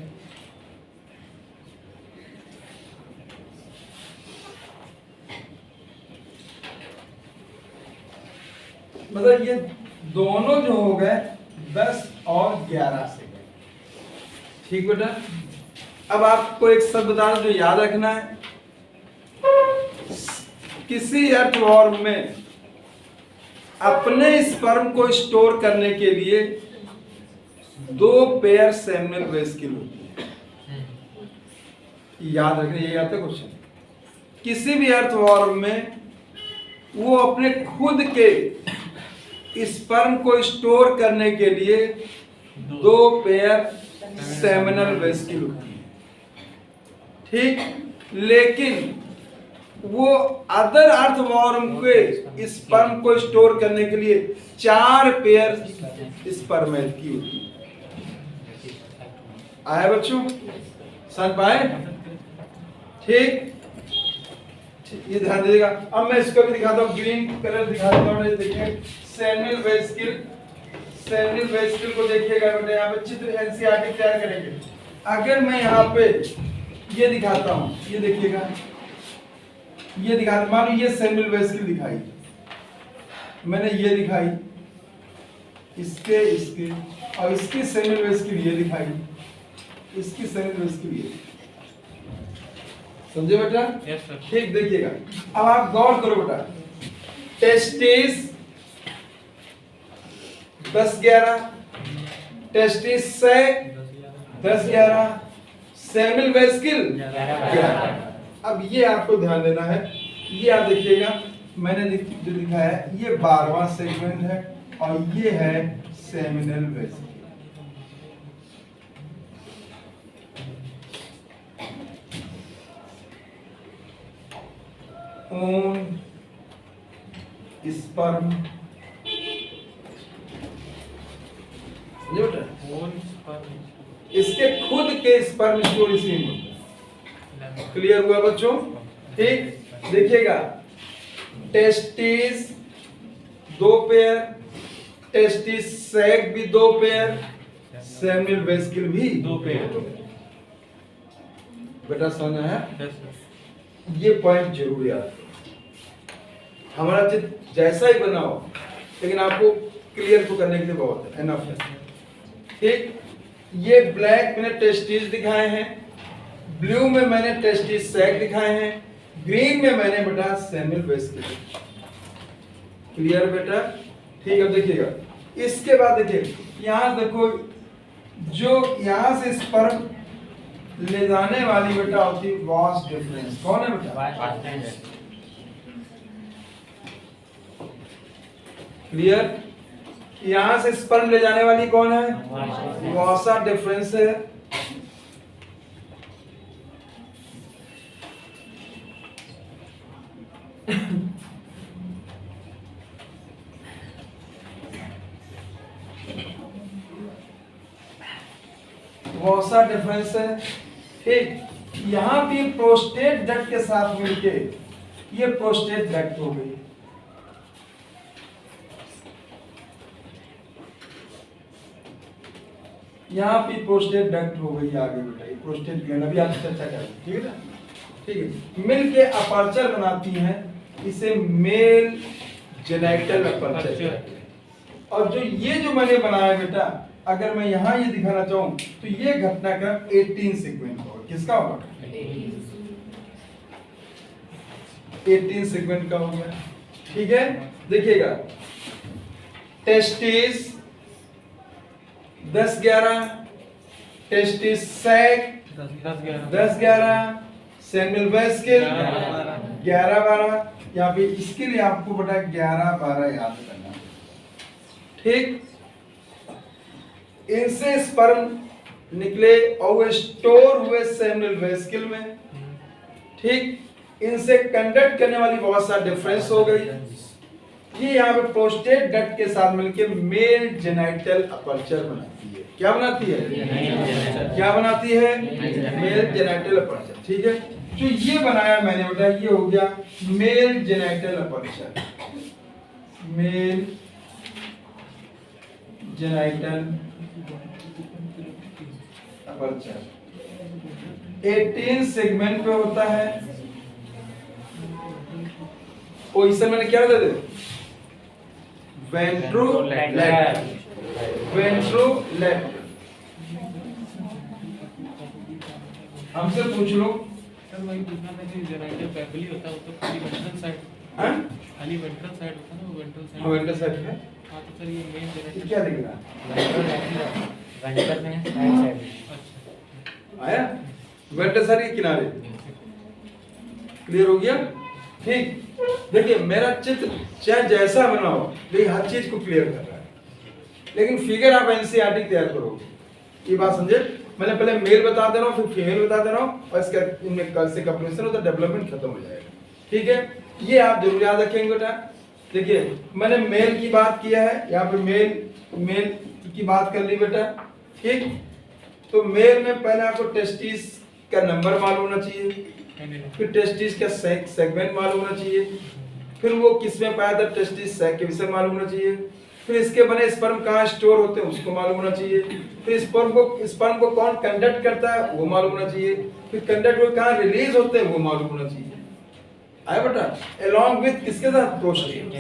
मतलब ये दोनों जो हो गए 10 और 11 से ठीक बेटा। अब आपको एक शब्द बता दो जो याद रखना है, किसी अर्थवॉर्म में अपने स्पर्म को स्टोर करने के लिए 2 पेयर सेमिनल वेसिकल होती है। याद रखना, ये आता है क्वेश्चन। किसी भी अर्थवॉर्म में वो अपने खुद के स्पर्म को स्टोर करने के लिए 2 पेयर सेमिनल वेसिकल होती है ठीक। लेकिन वो अदर अर्थवॉर्म के स्पर्म को स्टोर करने के लिए 4 पेयर स्पर्मेट की होती है। आया बच्चों? समझ पाए? ठीक, ये ध्यान दीजिएगा। अब मैं इसको भी दिखाता हूँ, ग्रीन कलर दिखा देता हूँ। देखिए सेमिनल वेसिकल, सेमिनल वेसिकल को देखिएगा बेटा, यहाँ पे चित्र एनसीईआरटी तैयार करेंगे। अगर मैं यहाँ पे ये दिखाता हूँ, ये देखिएगा, ये दिखा, मान लो ये सेमिनल वेसिकल दिखाई, मैंने ये दिखाई, इसके और इसकी सेमिनल वेसिकल ये दिखाई, इसकी सेमिनल वेसिकल ये। समझे बेटा? Yes sir. ठीक, देखिएगा अब आप गौर करो बेटा। Testis 10-11, testis sac 10-11, seminal vesicle 11। अब ये आपको ध्यान देना है, ये आप देखिएगा मैंने जो दिखाया है ये 12वां सेगमेंट है और ये है सेमिनल वेसिकल। ओन स्पर्म इसके खुद के स्पर्म स्टोर इसी में होता है। क्लियर हुआ बच्चों? ठीक, देखिएगा टेस्टिस 2 पेयर, टेस्टिस सैक भी 2 पेयर, सेमिनल वेसिकल भी 2 पेयर। बेटा समझ है? ये पॉइंट जरूर याद रखो। हमारा चित्र जैसा ही बना हो लेकिन आपको क्लियर तो करने के लिए बहुत है, एनफ है। ठीक, ये ब्लैक मैंने टेस्टिस दिखाए हैं, ब्लू में मैंने टेस्टिस सैक दिखाए हैं, ग्रीन में मैंने बेटा सेमिनल वेसिकल। क्लियर बेटा? ठीक है, देखिएगा इसके बाद देखिए यहाँ देखो, जो यहाँ से स्पर्म ले जाने वाली बेटा होती है वास डिफरेंस। कौन है बेटा? क्लियर? यहाँ से स्पर्म ले जाने वाली कौन है? वासा डिफरेंस है। वासा डिफरेंस है। ठीक, यहाँ भी प्रोस्टेट डक्ट के साथ मिलके ये प्रोस्टेट डक्ट हो गई। यहाँ पे प्रोस्टेट डक्ट हो गई आगे बेटा, ये प्रोस्टेट ग्लैंड अभी आप चर्चा करें। ठीक है ना? ठीक है, मिलके अपर्चर बनाती हैं, इसे मेल जेनिटल अपर्चर। और जो ये जो मैंने बनाया बेटा, अगर मैं यहाँ ये दिखाना चाहूँ तो ये घटनाक्रम 18 सीक्वेंस होगा। किसका होगा? 18 सीक्वेंस का हो गया। ठीक है, देखिएगा testis 10-11, testis sac 10-11, seminal vesicle 11-12। यहाँ पे इसके लिए आपको बेटा 11-12 याद करना। ठीक, इनसे स्पर्म निकले और वे स्टोर हुए सेमिनल वेसिकल में। ठीक, इनसे कंडक्ट करने वाली वासा डिफरेंस हो गई। ये यहाँ पे प्रोस्टेट डक्ट के साथ मिलकर मेल जेनिटल अपर्चर बनाती है। क्या बनाती है? क्या बनाती है? Mail genital aperture. ठीक है, जो ये बनाया मैंने बेटा, ये हो गया mail genital aperture. Mail genital aperture 18 segment पे होता है। पोजीशन मैंने क्या दे दे? वेंट्रोलैटरल। वेंट्रोलैटरल हमसे पूछ लो। सर मैं पूछना था कि जेनिटल पेपली होता है वो तो खाली वेंट्रल साइड, हां खाली वेंट्रल साइड होता है ना, वो वेंट्रल साइड। वेंट्रल साइड है। हां तो सर ये मेन जेनिटल क्या दिख रहा? वेंट्रल में साइड। अच्छा आया? वेंट्रल साइड के किनारे। क्लियर हो गया? ठीक, देखिए मेरा चित्र चाहे जैसा बना हो लेकिन हर चीज को क्लियर कर रहा है। लेकिन फिगर आप एनसीईआरटी तैयार करोगे, ये बात समझे? मैंने पहले मेल बता दे रहा हूँ, फिर फीमेल बता दे रहा हूँ, और इसका इनमें कल से कंपटीशन होता है, डेवलपमेंट खत्म हो जाएगा। ठीक है, ये आप जरूर याद रखेंगे बेटा। देखिए मैंने मेल की बात किया है, यहाँ पे मेल की बात कर ली बेटा। ठीक, तो मेल में पहले आपको टेस्टिस का नंबर मालूम होना चाहिए, फिर टेस्टिस का सेगमेंट मालूम होना चाहिए, फिर वो किसमें पाया था टेस्टिस सैक के विषय मालूम होना चाहिए, फिर इसके बने स्पर्म कहाँ स्टोर होते हैं उसको मालूम होना चाहिए, फिर स्पर्म को कौन कंडक्ट करता है वो मालूम होना चाहिए, फिर कंडक्ट को कहाँ रिलीज होते हैं वो मालूम होना चाहिए। आया बेटा? अलोंग विथ किसके साथ? प्रोस्टेट।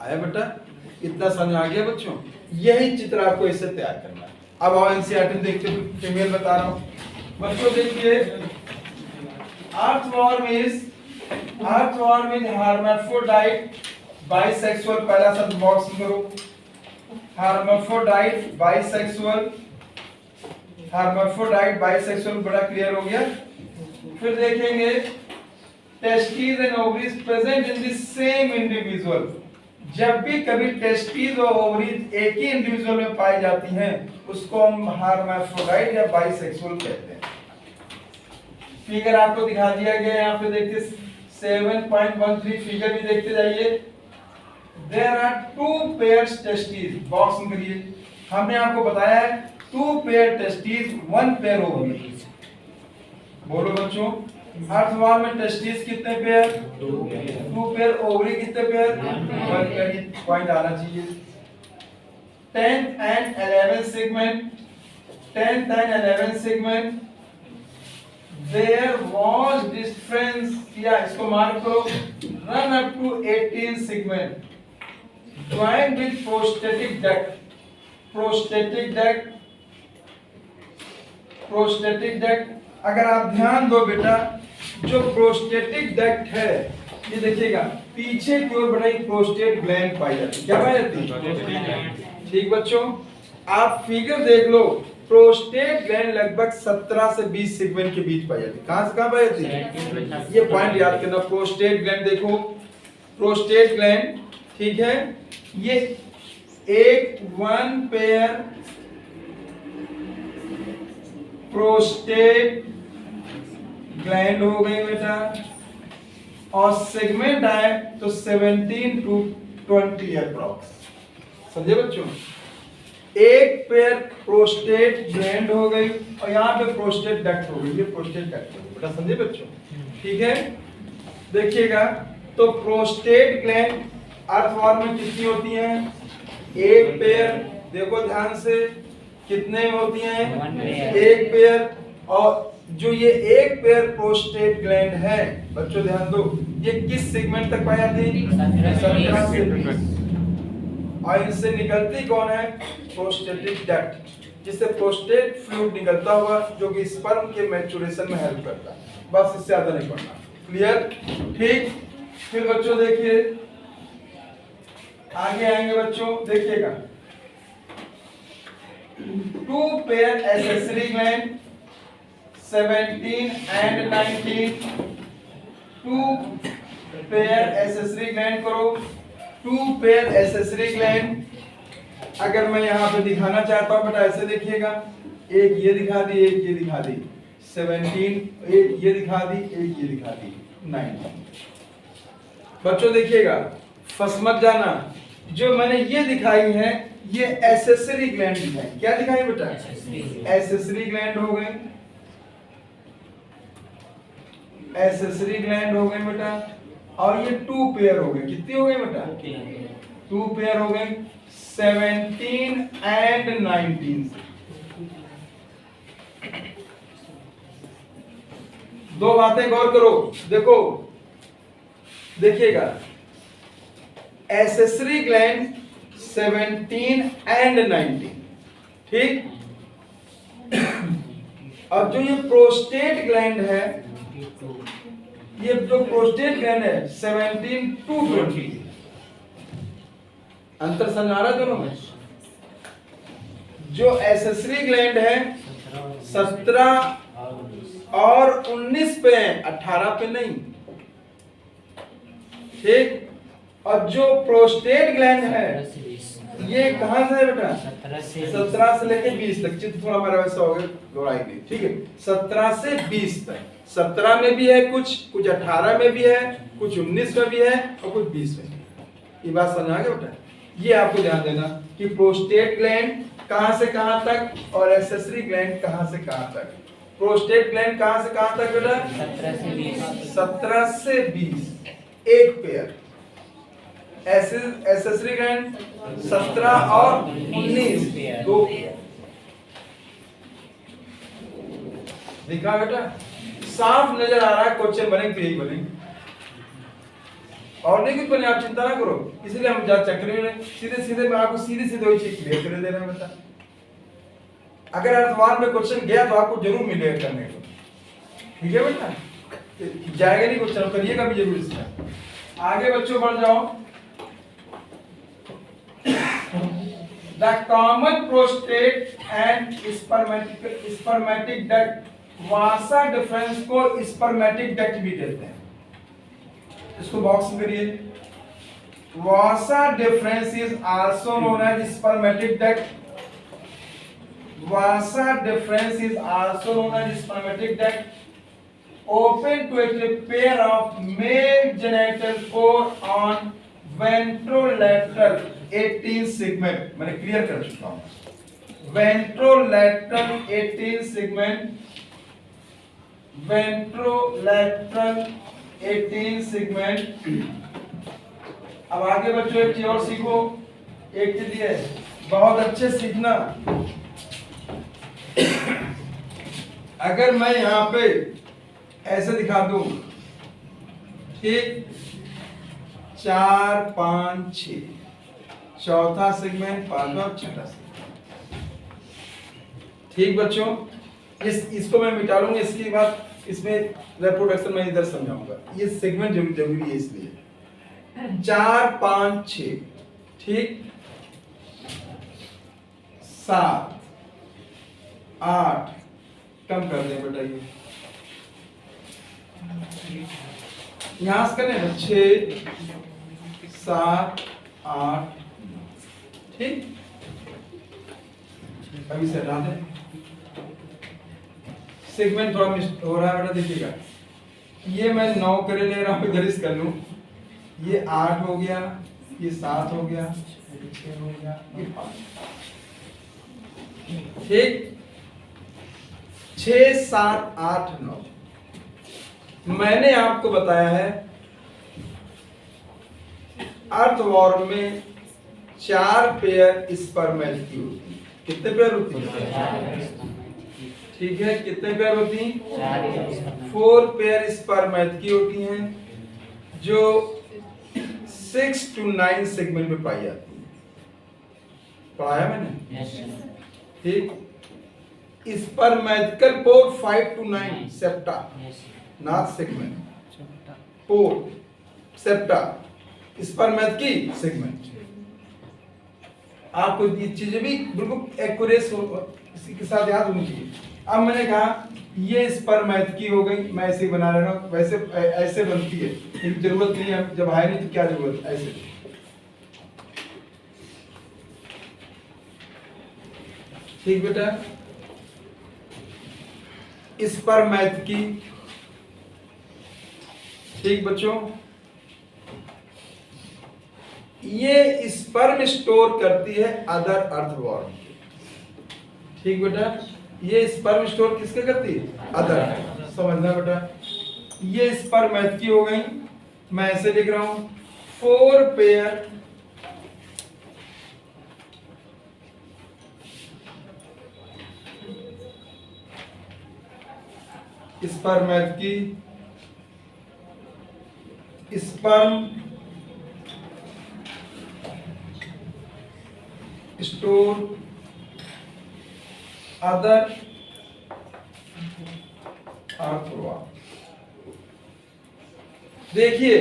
आया बेटा? इतना समझ आ गया बच्चों? यही चित्र आपको इससे तैयार करना है। अब आओ एनसीईआरटी देखते हैं, फीमेल बता रहा हूँ बच्चों। देखिए अर्थवॉर्म इज hermaphrodite bisexual, पहला शब्द बॉक्स में करो। hermaphrodite bisexual बड़ा क्लियर हो गया। फिर देखेंगे testes and ovaries present in the same individual, जब भी कभी टेस्टिस और ओवरीज एक ही इंडिविजुअल में पाई जाती हैं उसको हम हर्माफ्रोडाइट या बाइसेक्सुअल कहते हैं। फिगर आपको दिखा दिया गया है, यहाँ पे देखिए 7.13 फिगर भी देखते जाइए। There are two pairs testes, box में करिए। हमने आपको बताया है 2 pair testes 1 pair ovary। बोलो बच्चों, अर्थवार में टेस्टिस कितने पेयर? 2 पेयर। ओवरी कितने पेयर? 1 पेयर। पॉइंट आना चाहिए। 10th and 11th segment there was difference, या इसको मार्क करो, run up to 18th segment joined with prostatic duct। Prostatic duct अगर आप ध्यान दो बेटा, जो प्रोस्टेटिक डक्ट है ये देखिएगा पीछे की ओर बड़ा प्रोस्टेट ग्लैंड पाई जाती है। क्या पाई जाती है? ठीक बच्चों, आप फिगर देख लो, प्रोस्टेट ग्लैंड लगभग 17 से 20 सेगमेंट के बीच पाई जाती है। कहां से कहां पाई जाती है? ये पॉइंट याद करना। प्रोस्टेट ग्लैंड देखो, प्रोस्टेट ग्लैंड, ठीक है, ये एक 1 पेयर प्रोस्टेट ग्लैंड हो गई बेटा, और सेगमेंट आए तो 17 to 20 अप्रॉक्स। समझे बच्चों? एक पेयर प्रोस्टेट ग्लैंड हो गई और यहाँ पे प्रोस्टेट डक्ट हो गई। ये प्रोस्टेट डक्ट हो गई बेटा, समझे बच्चों? ठीक है, देखिएगा तो प्रोस्टेट ग्लैंड अर्थ फॉर्म में कितनी होती हैं? एक पेयर। देखो ध्यान से, कितने होती हैं? एक पेयर। और जो ये एक पेयर प्रोस्टेट ग्लैंड है बच्चों ध्यान दो, ये किस सेगमेंट तक पाई जाती है? 17 से 20। और इनसे निकलती कौन है? प्रोस्टेटिक डक्ट, जिससे प्रोस्टेट फ्लूइड निकलता हुआ जो कि स्पर्म के मैच्योरेशन में हेल्प करता है। बस इससे ज्यादा नहीं पढ़ना। क्लियर? ठीक। फिर बच्चों देखिए आगे आएंगे बच्चों, देखिएगा 2 pair accessory gland 17 and 19। 2 pair accessory gland करो, 2 पेयर एसेसरी ग्लैंड। अगर मैं यहाँ पे दिखाना चाहता हूँ बेटा, ऐसे देखिएगा, एक ये दिखा दी, एक ये दिखा दी 17, एक ये दिखा दी, एक ये दिखा दी 19। बच्चों देखिएगा, फंस मत जाना, जो मैंने ये दिखाई है ये एसेसरी ग्लैंड है। क्या दिखाई बेटा? एसेसरी ग्लैंड हो गए, एसेसरी ग्लैंड हो गए बेटा। और ये 2 पेयर हो गए। कितनी हो गई बेटा? 2 पेयर हो गए 17 and 19। दो बातें गौर करो, देखो देखिएगा, एसेसरी ग्लैंड 17 and 19, ठीक। और जो ये प्रोस्टेट ग्लैंड है, ये जो प्रोस्टेट ग्लैंड है 17 to 20। अंतर समझ आ रहा है दोनों में? जो एसेसरी ग्लैंड है 17 और 19 पे है, 18 पे नहीं, ठीक। और जो प्रोस्टेट ग्लैंड है ये कहां से है बेटा? 17 से लेके 20 तक। चित्र थोड़ा हमारा वैसा हो गया, दोहराई नहीं, ठीक है। 17 से 20 तक, 17 में भी है कुछ 18 में भी है, कुछ 19 में भी है और कुछ 20 में। ये बात समझ आ गया बेटा? ये आपको ध्यान देना कि प्रोस्टेट ग्लैंड कहां से कहां तक और एसेसरी ग्लैंड कहां से कहां तक। प्रोस्टेट ग्लैंड कहां से कहां तक बेटा? 17 से 20 एक पेयर। एसेसरी ग्लैंड 17 और 19 दो पेयर। दिखा बेटा? साफ नजर आ रहा है? क्वेश्चन बनेंगे यही बनेंगे और नहीं कुछ बने, आप चिंता ना करो। इसलिए हम जा चक्कर में सीधे सीधे मैं आपको सीधे सीधे वही चीज क्लियर कर दे रहा हूं बेटा। अगर अर्थवाद में क्वेश्चन गया तो आपको जरूर मिलेगा करने को, ठीक है बेटा? जाएगा नहीं क्वेश्चन, करिएगा भी जरूर इसका। आगे बच्चों बढ़ जाओ। The common prostate and spermatic duct, Vasa difference को स्पर्मेटिक डक्ट भी कहते हैं। इसको बॉक्स में करिए। Vasa deferens is also known as spermatic duct. Vasa deferens is also known as spermatic duct. Open to a pair of male genital pore on ventrolateral 18 segment. मैंने क्लियर कर चुका हूँ. Ventrolateral 18 segment. Ventrolateral 18 segment. अब आगे बच्चों एक चीज और सीखो. एक चीज है बहुत अच्छे सीखना. अगर मैं यहाँ पे ऐसे दिखा दूं, ठीक, 4 5 6, चौथा सेगमेंट, पांचवा, छठा सेगमेंट. ठीक बच्चों, इसको मैं मिटा लूंगा. इसके बाद इसमें रिप्रोडक्शन में इधर समझाऊंगा. ये सेगमेंट जरूरी है इसलिए. 4 5 6, ठीक, 7 8, कम कर दें बेटा. ये यहां से करें 6 7 8, ठीक. अभी से हटा दें. सेगमेंट थोड़ा मिस हो रहा है बेटा, देखिएगा. ये मैं 9 करे ले रहा हूं, इधर इस कर लूं. ये 8 हो गया, ये 7 हो गया, ये 6 हो गया, ये 5. ठीक. 6 7 8 9. मैंने आपको बताया है अर्थवॉर्म में 4 पेयर स्पर्मेट की होती है. कितने पेयर होती है? ठीक है. कितने पेयर होती हैं? 4 पेयर स्पर्मेट की होती हैं, जो 6 to 9 सेगमेंट में पाई जाती है. पढ़ाया मैंने? ठीक. Spermathecal pore 5 to 9 septa, not segment. Pore septa, spermatheca की सेगमेंट. आपको ये चीजें भी बिल्कुल एक्यूरेट इसी के साथ याद होनी चाहिए. अब मैंने कहा ये स्पर्मेट की हो गई, मैं ऐसे ही बना रहा हूं. वैसे ऐसे बनती है, लेकिन जरूरत नहीं है. जब है नहीं तो क्या जरूरत. ऐसे ठीक बेटा. स्पर्मेट की, ठीक बच्चों. ये स्पर्म स्टोर करती है अदर अर्थवॉर्म. ठीक बेटा. ये स्पर्म स्टोर किसके करती है? अदर. समझना बेटा. ये स्पर्मेट की हो गई. मैं ऐसे लिख रहा हूं 4 पेयर स्पर्मेट की स्पर्म स्टोर अदर अर्थवॉर्म. देखिए,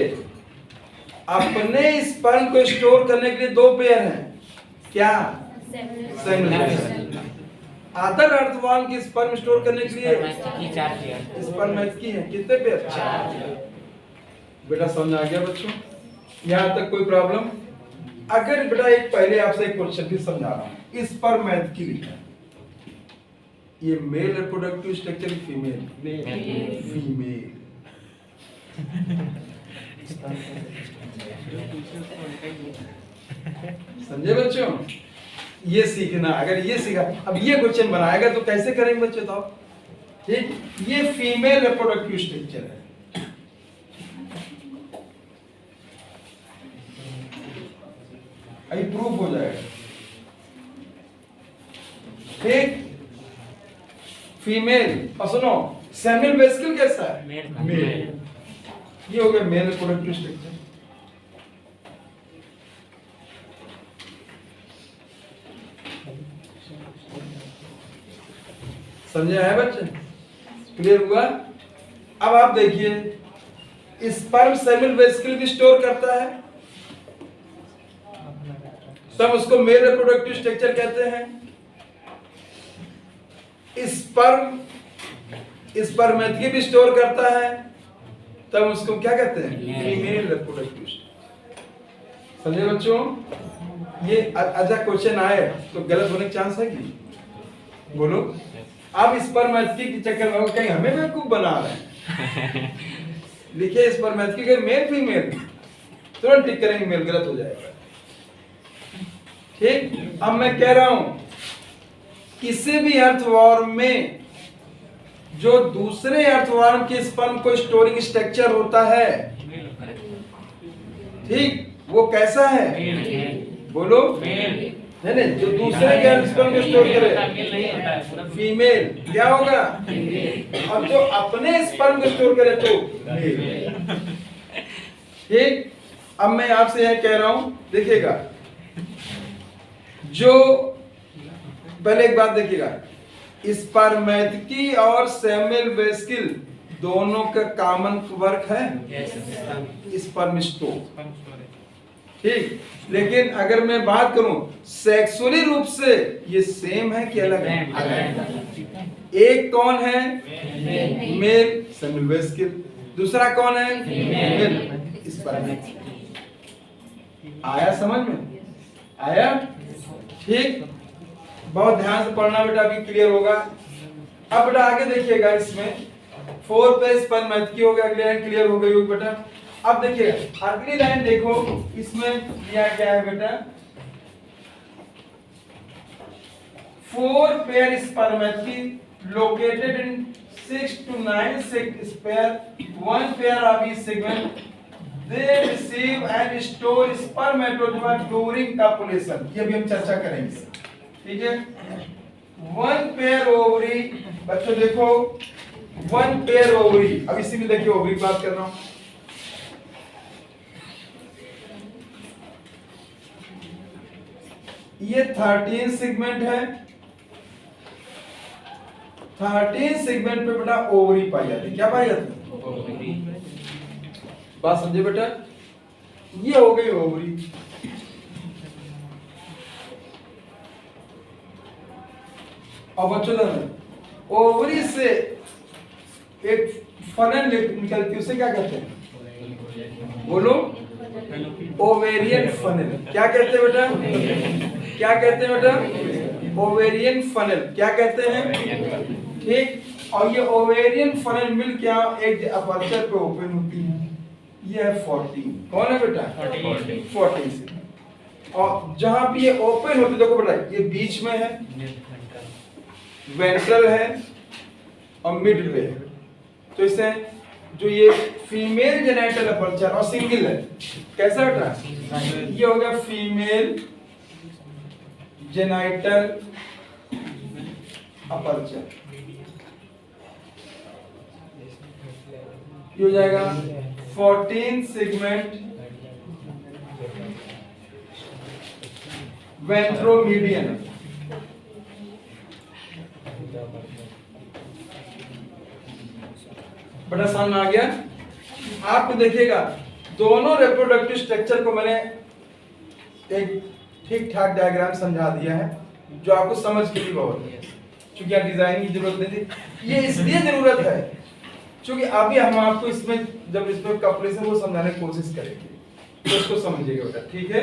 अपने स्पर्म को स्टोर करने के लिए 2 पेयर हैं. क्या? अदर अर्थवॉर्म की स्पर्म स्टोर करने के लिए 4 पेयर. स्पर्मेट की है. कितने पेयर? 4. बेटा समझ आ गया बच्चों? यहां तक कोई प्रॉब्लम? अगर बेटा एक पहले आपसे एक क्वेश्चन भी समझा रहा हूं. स्पर्मेट की लिखा है, ये male reproductive structure, female? Female. समझे बच्चों? ये सीखना. अगर ये सीखा, अब ये क्वेश्चन बनाएगा तो कैसे करेंगे बच्चों? तो ठीक. ये फीमेल रिप्रोडक्टिव स्ट्रक्चर है. अभी प्रूफ हो जाएगा. ठीक. फीमेल. और सुनो, सेमिनल वेसिकल कैसा है? मेल. ये हो गया मेल रिप्रोडक्टिव स्ट्रक्चर. समझे है बच्चे? क्लियर हुआ? अब आप देखिए, स्पर्म सेमिनल वेसिकल भी स्टोर करता है, तब उसको मेल रिप्रोडक्टिव स्ट्रक्चर कहते हैं. स्पर्मेटिक भी स्टोर करता है, तब उसको क्या कहते हैं? Female reproductive structure. समझे बच्चों? ये अच्छा क्वेश्चन आए तो गलत होने के चांस है कि? बोलो। अब स्पर्मेत्की के चक्कर में कहीं हमें बेवकूफ बना रहे हैं। लिखिए स्पर्मेत्की के मेल फीमेल, तुरंत टिक करेंगे मेल, गलत हो जाएगा। ठीक, अब मैं कह रहा हूं किसी भी अर्थवॉर्म में जो दूसरे अर्थवॉर्म के स्पर्म को स्टोरिंग स्ट्रक्चर होता है, ठीक, वो कैसा है? बोलो। नहीं नहीं, जो दूसरे के स्पर्म को स्टोर करे फीमेल, क्या होगा? और जो अपने स्पर्म को स्टोर करे तो मेल। ठीक, अब मैं आपसे यह कह रहा हूं, देखिएगा, जो पहले एक बात देखिएगा, स्पर्मेत्की और सेमिल वेस्किल दोनों का कॉमन वर्क है स्पर्मिस्टो। ठीक, लेकिन अगर मैं बात करूं सेक्सुअली रूप से ये सेम है कि अलग है? एक कौन है? मेल सेमिल वेस्किल, दूसरा कौन है? फीमेल स्पर्मेत्की। आया समझ में? आया? ठीक, बहुत ध्यान से पढ़ना बेटा, अभी क्लियर होगा। अब बेटा आगे देखिएगा, इसमें 4 पे स्पर्मेत्की हो गया, अगली लाइन क्लियर हो गई होगी बेटा। अब देखिए अगली लाइन देखो, इसमें दिया क्या है बेटा? 4 pair स्पर्मेत्की located in 6 to 9 pair, 1 pair of each segment. They receive and store spermatozoa during copulation. ये भी हम चर्चा करेंगे, ठीक है? 1 पेयर ओवरी, बच्चों देखो 1 पेयर ओवरी, अब इसी में देखिए ओवरी की बात कर रहा हूं। ये 13 सेगमेंट है, 13 सेगमेंट पे बेटा ओवरी पाई जाती है। क्या पाई जाती है? बात समझे बेटा? ये हो गई ओवरी। और बच्चों ओवरी से एक फनल निकलती है, उसे क्या कहते हैं? बोलो। Ovarian funnel. क्या कहते हैं बेटा? क्या कहते हैं बेटा? Ovarian funnel. क्या कहते हैं? ठीक, और ये ओवेरियन फनल मिल क्या एक अपर्चर पे ओपन होती है। ये है 14। कौन है बेटा? 14 से। और जहां पे ये ओपन होती, देखो बेटा ये बीच में है, वेंट्रल है और मिड पे है। तो इसे जो ये फीमेल जेनिटल अपर्चर और सिंगल है, कैसा बेटा? ये हो गया फीमेल जेनिटल अपर्चर। ये हो जाएगा 14 सेगमेंट वेंट्रोमीडियन। बड़ा सामने आ गया। आपको देखिएगा दोनों रिप्रोडक्टिव स्ट्रक्चर को मैंने एक ठीक ठाक डायग्राम समझा दिया है, जो आपको समझ के लिए बहुत है, क्योंकि डिजाइन की जरूरत नहीं थी। ये इसलिए जरूरत है क्योंकि अभी हम आपको इसमें जब इसमें कॉपरेशन को समझाने की कोशिश करेंगे तो इसको समझिएगा बेटा, ठीक है?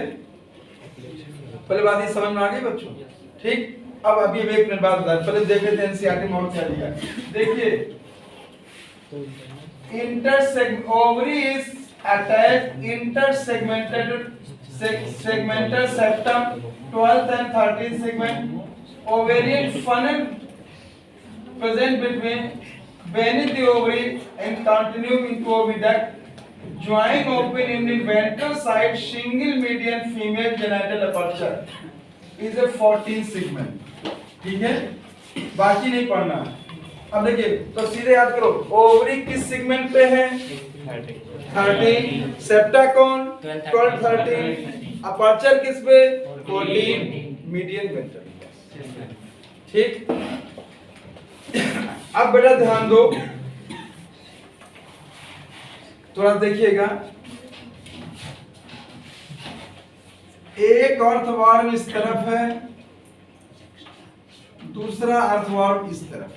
पहले बात ये समझ में आ गई बच्चों? ठीक, अब अभी एक मिनट बाद बता, पहले देख लेते हैं एनसीईआरटी में और क्या लिखा है। देखिए ovary is attached intersegmented septum 12th and 13th segment. Ovarian funnel present beneath the ovary and continue into oviduct. Join open in the ventral side, single median female genital aperture is a 14 segment. ठीक है, बाकी नहीं पढ़ना। अब देखिए तो सीधे याद करो, ओवरी किस सेगमेंट पे है? 13। सेप्टा कौन? 12 13। अपर्चर किस पे? 14। Median ventral. ठीक, अब बेटा ध्यान दो, थोड़ा देखिएगा, एक अर्थवार्म इस तरफ है, दूसरा अर्थवार्म इस तरफ।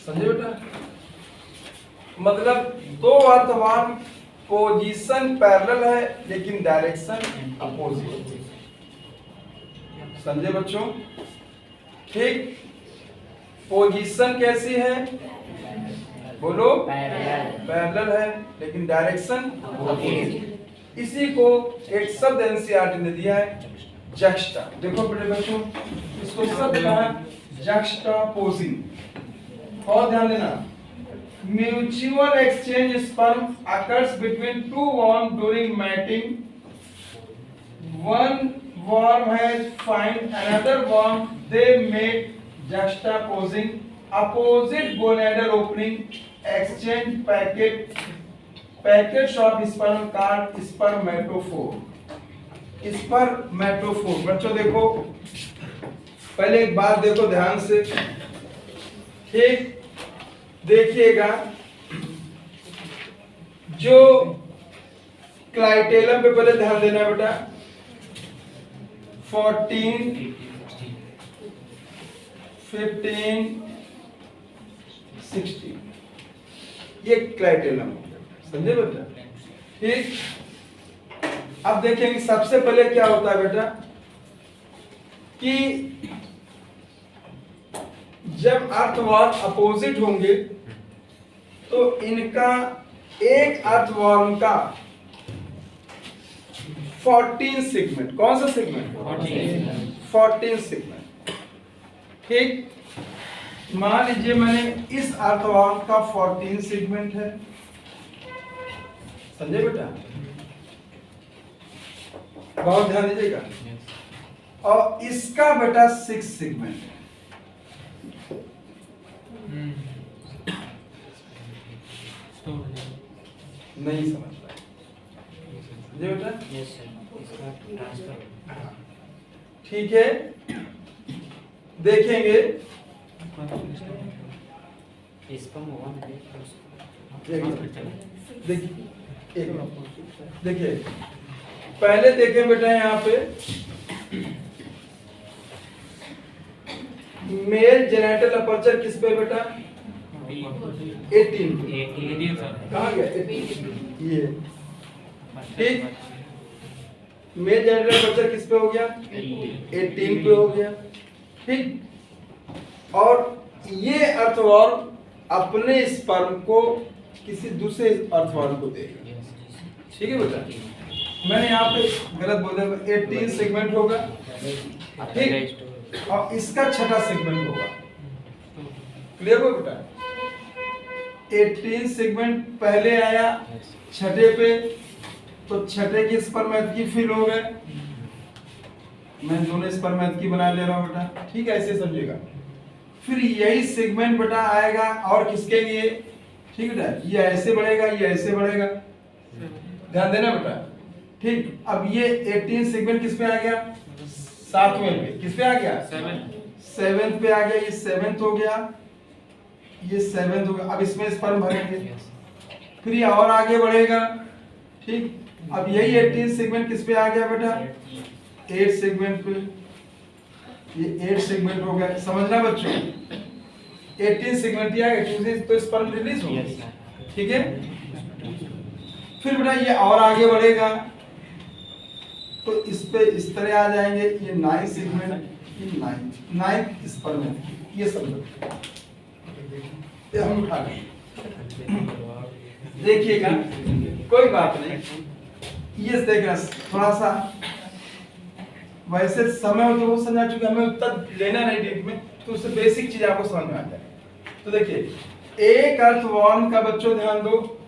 समझे बेटा? मतलब दो अर्थवान पोजीशन पैरेलल है लेकिन डायरेक्शन अपोजिट। समझे बच्चों? ठीक, पोजीशन कैसी है? बोलो। पैरेलल है लेकिन डायरेक्शन अपोजिट। इसी को एक शब्द एनसीईआरटी ने दिया है, जक्स्टा। देखो बेटे बच्चों, इसको शब्द कहा जक्स्टापोजिंग। और ध्यान देना, mutual exchange sperm occurs between two worm during mating. One worm has find another worm, they make juxtaposing opposite gonadal opening, exchange packets of sperm called spermatophore। स्पर्मेटोफोर। बच्चों देखो, पहले एक बात देखो ध्यान से, ठीक देखिएगा, जो क्लाइटेलम पे पहले ध्यान देना बेटा, 14, 15, 16 ये क्लाइटेलम, समझे बेटा? ठीक, अब देखेंगे सबसे पहले क्या होता है बेटा कि जब अर्थवर्म अपोजिट होंगे तो इनका एक अर्थवर्म का 14 सेगमेंट, कौन सा सेगमेंट? 14 सेगमेंट। ठीक, मान लीजिए मैंने इस अर्थवर्म का 14 सेगमेंट है, समझे बेटा? बहुत ध्यान दीजिएगा। और इसका बेटा 6 सेगमेंट है। नहीं समझ पाए बेटा? ठीक है, देखेंगे देखिए, पहले देखें बेटा यहाँ पे मेल जेनेटल अपर्चर किस पे बेटा? 18 पे। कहाँ गया 18? ये ठीक, मेल जेनेटल अपर्चर किस पे हो गया? 18 पे हो गया। ठीक, और ये अर्थवर्म अपने स्पर्म को किसी दूसरे अर्थवर्म को देगा। ठीक है बेटा? मैंने यहाँ पे गलत बोला, 18 सेगमेंट होगा, ठीक, और इसका 6ठा सेगमेंट होगा। क्लियर हो बेटा? 18 सेगमेंट पहले आया 6ठे पे, तो 6ठे के स्पर्मेत्की फिल हो गए। मैं दोनों स्पर्मेत्की बना ले रहा हूँ बेटा, ठीक है? ऐसे समझिएगा। फिर यही सेगमेंट बेटा आएगा और किसके लिए? ठीक है बेटा, ये ऐसे बढ़ेगा, ये ऐसे बढ़ेगा, ध्यान देना बेटा। ठीक, अब ये 18 सेगमेंट किस पे आ गया? 7वें पे। किस पे आ गया? 7th पे आ गया। ये 7th हो गया, ये 7th हो गया। अब इसमें स्पर्म भरेंगे, फिर ये और आगे बढ़ेगा। ठीक, अब यही 18 सेगमेंट किस पे आ गया बेटा? 8 सेगमेंट पे। ये 8 सेगमेंट हो गया। समझना बच्चों, 18 सेगमेंट ही आ गया, तो स्पर्म रिलीज हो गया। ठीक है, फिर बेटा ये और आगे बढ़ेगा, तो इस पे इस तरह आ जाएंगे। ये 9 सेगमेंट, ये 9th स्पर्म, ये समझो, ये हम उठा लें। देखिएगा, कोई बात नहीं, ये देखना थोड़ा सा, वैसे समय हो तो वो समझा, चुके हमें उत्तर लेना नहीं डीप में, तो उससे बेसिक चीज आपको समझ में आ जाए। तो देखिए, एक अर्थवर्म का बच्चों ध्यान दो,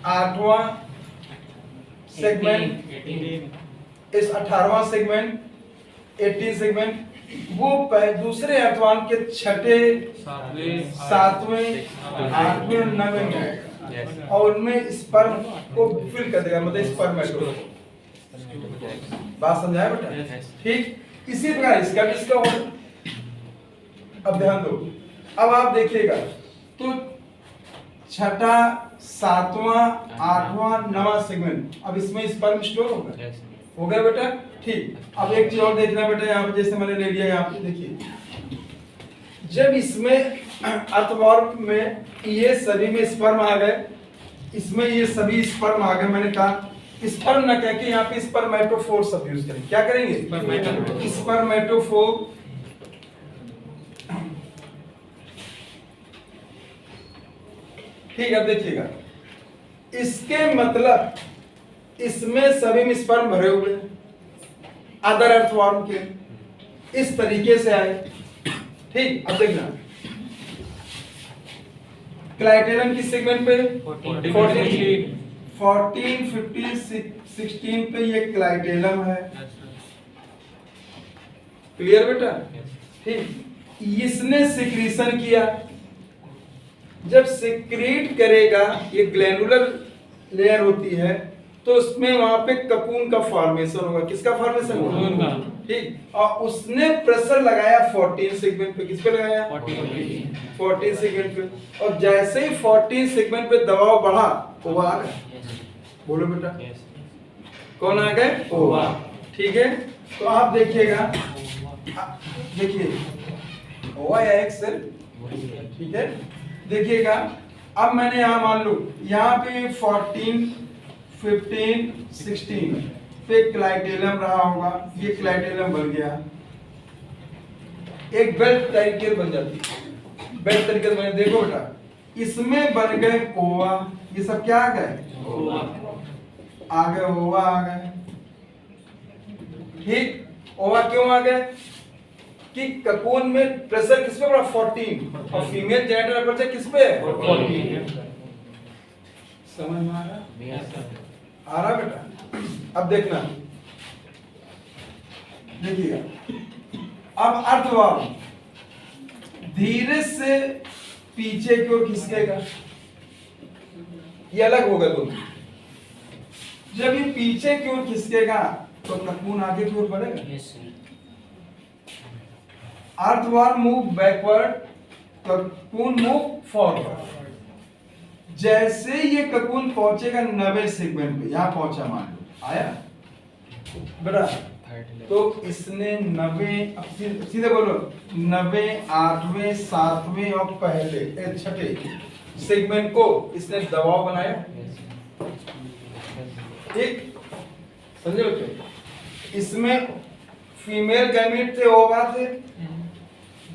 8वां सेगमेंट, इस 18वां सेगमेंट, 18 सेगमेंट, वो दूसरे अर्थवर्म के 6ठे, 7वें, 8वें, 9वें में आएगा, और उनमें स्पर्म को फिल कर देगा, मतलब स्पर्मेटोफोर। बात समझाया बेटा? ठीक, इसी प्रकार इसका भी इसका होगा। अब ध्यान दो, अब आप देखिएगा, तो 6ठा, 7वां, 8वां, 9वां सेगमेंट, अब इसमें स्पर्म स्टोर होगा, हो गया बेटा? ठीक, अब एक चीज और देखना बेटा, यहाँ पे जैसे मैंने ले लिया, यहाँ पे देखिए, जब इसमें अर्थवर्म में ये सभी में स्पर्म आ गए, इसमें ये सभी स्पर्म आ गए। मैंने कहा स्पर्म ना कह के यहाँ पे स्पर्मेटोफोर सब यूज करेंगे। क्या करेंगे? स्पर्मेटोफोर। ठीक है, अब देखिएगा, इसके मतलब इसमें सभी में स्पर्म भरे हुए हैं, अदर अर्थवर्म के इस तरीके से आए। ठीक, अब देखना क्लाइटेलम की सेगमेंट पे 14, 15, 16 पे ये क्लाइटेलम है। क्लियर बेटा? ठीक, इसने सिक्रीशन किया, जब सिक्रीट करेगा, ये ग्लैंडुलर लेयर होती है, तो उसमें वहां पे ककून का फॉर्मेशन होगा। किसका फॉर्मेशन होगा? ठीक, और उसने प्रेशर लगाया 14 सेगमेंट पे। किस पे लगाया? 14 सेगमेंट पे। और जैसे ही 14 सेगमेंट पे दबाव बढ़ा, ओवा आ गया। बोलो बेटा, कौन आ गए? ओवा। ठीक है, तो आप देखिएगा, देखिए ओवा या एक सेल। ठीक है, देखिएगा, अब मैंने यहाँ मान लो यहाँ पे 14, 15, 16 पे क्लाइटेलम रहा होगा, ये क्लाइटेलम बन गया, एक बेल्ट तरीके बन जाती है। बेल्ट तरीके बने, देखो बेटा, इसमें बन गए ओवा। ये सब क्या आ गए? आ गए, ओवा आ गए। ठीक, ओवा क्यों आ गए? कि ककून में प्रेशर किस पे पड़ा? 14, और फीमेल जेनिटल अपर्चर किस पे है? 14। समझ में आ रहा? आ रहा बेटा? अब देखना, देखिएगा, अब अर्थवर्म धीरे से पीछे की ओर खिसकेगा, ये अलग होगा दोनों। जब ये पीछे की ओर खिसकेगा तो ककून आगे की ओर बढ़ेगा। Earthworm move backward, cocoon move forward. जैसे ये ककून पहुंचेगा 90 सेगमेंट पे, यहां पहुंचा मान लो, आया बेटा, तो इसने 90, सीधे बोलो 90, 8वें, 7वें और पहले 6ठे सेगमेंट को इसने दबाव बनाया। ठीक, समझे बच्चों? इसमें फीमेल गैमेट थे, ओवा थे।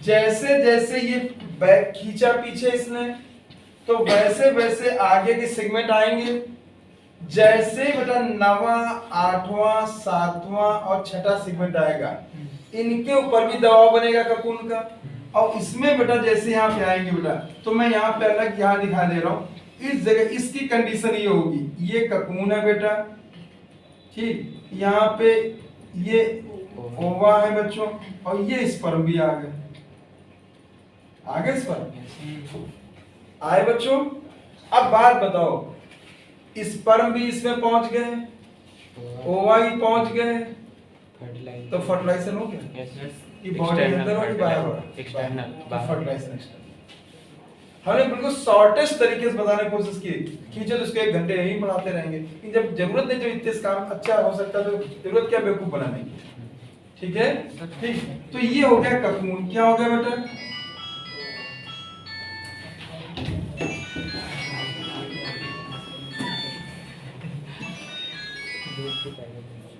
जैसे जैसे ये बैक खींचा पीछे इसने, तो वैसे वैसे आगे के सेगमेंट आएंगे। जैसे बेटा 9वां, 8वां, 7वां और 6ठा सेगमेंट आएगा, इनके ऊपर भी दबाव बनेगा ककून का। और इसमें बेटा जैसे यहाँ पे आएंगे बेटा, तो मैं यहाँ पे अलग यहाँ दिखा दे रहा हूँ, इस जगह इसकी कंडीशन ये होगी, ये ककून है बेटा। ठीक, यहाँ पे ये ओवा है बच्चों, और ये स्पर्म भी आ गए। आगे स्पर्म आए बच्चों। अब बात बताओ, स्पर्म भी इसमें पहुंच गए, ओवा ही पहुंच गए, तो फर्टिलाइजेशन हो गया। कि बॉडी के अंदर और बाहर हो रहा है, एक्सटर्नल फर्टिलाइजेशन। हमने बिल्कुल शॉर्टेस्ट तरीके से बताने की कोशिश की, खींचे तो उसको 1 घंटे यही पढ़ाते रहेंगे, लेकिन जब जरूरत नहीं, जब इतने काम अच्छा हो सकता तो जरूरत क्या बेवकूफ बनाने की। ठीक है, ठीक, तो ये हो गया ककून। क्या हो गया बेटा?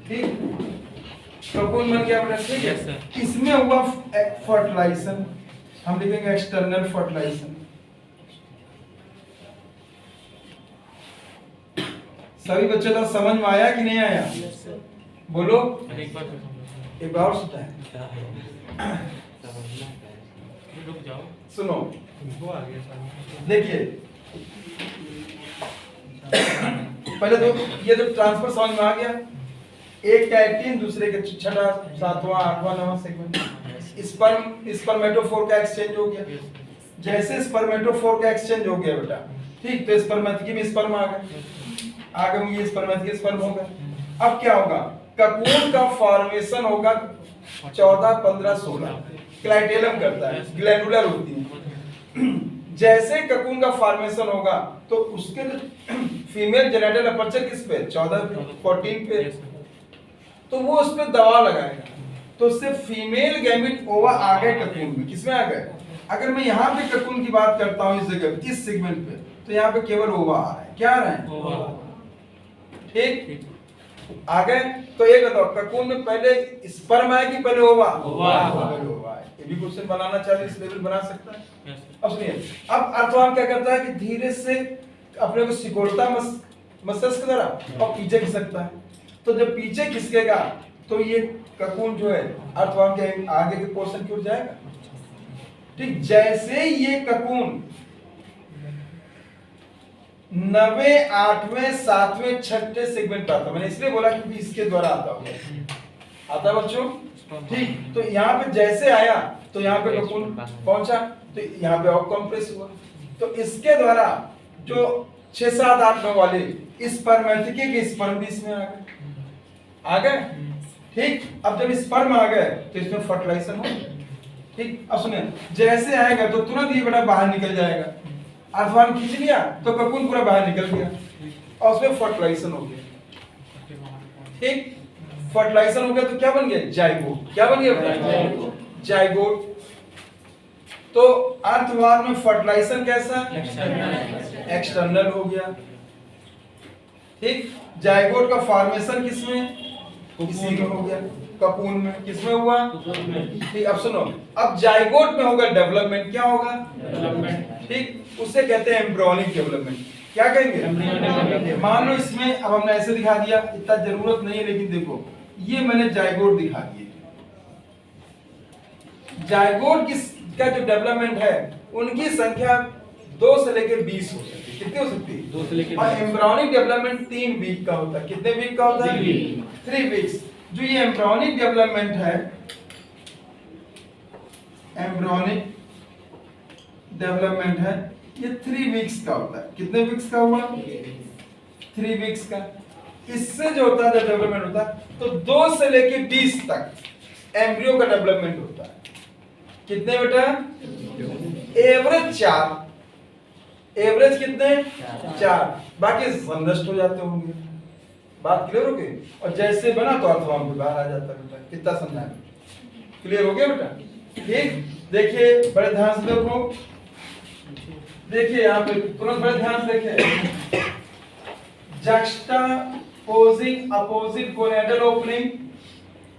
ठीक, ककून बन गया बेटा। ठीक है, इसमें हुआ फर्टिलाइजेशन, हम लिखेंगे एक्सटर्नल फर्टिलाइजेशन। सभी बच्चे तो समझ में आया कि नहीं आया? बोलो एक बार और सुना है। रुक जाओ, सुनो, वो आ गया। देखिए पहले तो ये तो ट्रांसफर समझ में आ गया, एक कैटिन दूसरे के 6ठा, 7वां, 8वां, 9वां सेगमेंट। स्पर्मेटोफोर का एक्सचेंज हो गया। जैसे स्पर्मेटोफोर का एक्सचेंज हो गया बेटा, ठीक, तो स्पर्मेटिकी में स्पर्म आ गए, आगे ये स्पर्मेटिकी स्पर्म हो गया। अब क्या होगा? ककून का फॉर्मेशन होगा 14, 15, 16। क्लाइटेलम करता है, ग्लैंडुलर होती है। जैसे ककून का फॉर्मेशन होगा तो उसके फीमेल जेनिटल अपर्चर किस पे? 14 पे, 14 पे, तो वो उस पे दबाव लगाएगा, तो उससे फीमेल गैमेट ओवा आ गए ककून में। किसमें आ गए? अगर मैं यहाँ पे ककून की बात करता हूँ इस जगह इस सेगमेंट पे, तो यहाँ पे केवल ओवा आ रहा है। क्या आ रहा है? ठीक, आ गए। तो ये बताओ ककून में पहले स्पर्म आए कि पहले ओवा? पहले ओवा आए। ये भी क्वेश्चन बनाना चाहिए, इस लेवल बना सकता है। अब सुनिए, अब अर्थवान क्या करता है कि धीरे से अपने को सिकोड़ता मस्तिष्क द्वारा और पीछे खिसकता है। तो जब पीछे खिसकेगा तो ये ककून जो है अर्थवान के आगे के पोर्शन की ओर जाएगा। ठीक, जैसे ये ककून 9वें, 8वें, 7वें, 6ठे सेगमेंट आता है, मैंने इसलिए बोला क्योंकि इसके द्वारा आता होगा। आता बच्चों? ठीक, तो यहाँ पे जैसे आया तो यहाँ पे ककून पहुंचा, तो यहाँ पे और कंप्रेस हुआ। तो इसके द्वारा जो 6, 7, 8, 9 वाले स्पर्मेटिके के स्पर्म भी इसमें आ गए। ठीक, अब जब स्पर्म आ गए तो इसमें फर्टिलाइजेशन हो। ठीक, अब सुनिए, जैसे आएगा तो तुरंत ये बेटा बाहर निकल जाएगा। अर्थवान खींच लिया तो ककून पूरा बाहर निकल गया और उसमें फर्टिलाइजेशन हो गया। ठीक, फर्टिलाइजेशन हो गया तो क्या बन गया? जाइगोट। क्या बन गया? जाइगोट। तो अर्थवान में फर्टिलाइजेशन कैसा? एक्सटर्नल हो गया। ठीक, जाइगोट का फॉर्मेशन किसमें? इसी में हो गया, ककून में। किसमें हुआ? ठीक, अब सुनो, अब जाइगोट में होगा डेवलपमेंट। क्या होगा? डेवलपमेंट। ठीक, उसे कहते हैं एम्ब्रियोनिक डेवलपमेंट। क्या कहेंगे? मान लो इसमें, अब हमने ऐसे दिखा दिया, इतना जरूरत नहीं है, लेकिन देखो ये मैंने जाइगोट दिखा दिए। जाइगोट का जो डेवलपमेंट है उनकी संख्या 2 से लेकर 20 हो सकती है। कितनी हो सकती है? 2 से लेकर। और एम्ब्रियोनिक डेवलपमेंट 3 वीक का होता है। कितने वीक का होता है? 3 वीक्स। जो ये एम्ब्रियोनिक डेवलपमेंट है, एम्ब्रियोनिक डेवलपमेंट है, ये 3 वीक्स का होता है। कितने वीक्स का हुआ? 3 वीक्स का। इससे जो होता है, जो डेवलपमेंट होता है, तो 2 से लेकर 20 तक एम्ब्रियो का डेवलपमेंट होता है। कितने बेटा? एवरेज 4। एवरेज कितने? 4। बाकी सब नष्ट हो जाते होंगे। बात क्लियर हो गई? और जैसे बना तो अर्थवान के बाहर आ जाता है बेटा। कितना समझा? क्लियर हो गया बेटा? ठीक, देखिए बड़े ध्यान से देखो। देखिए यहाँ पे तुरंत बड़े ध्यान से देखिए, juxtaposing opposite gonadal opening,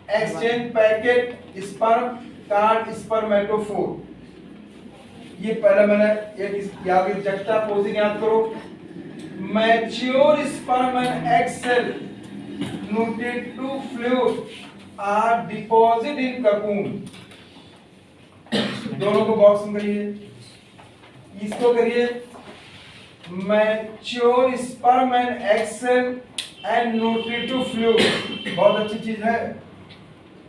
exchange packet, sperm card, spermatophore। ये पहले मैंने एक याद है, juxtaposing याद करो। Mature sperm and egg cell nutritive fluid are deposited in cocoon। दोनों को बॉक्स में करिए, इसको करिए। Mature sperm and egg cell and nutritive fluid, बहुत अच्छी चीज है।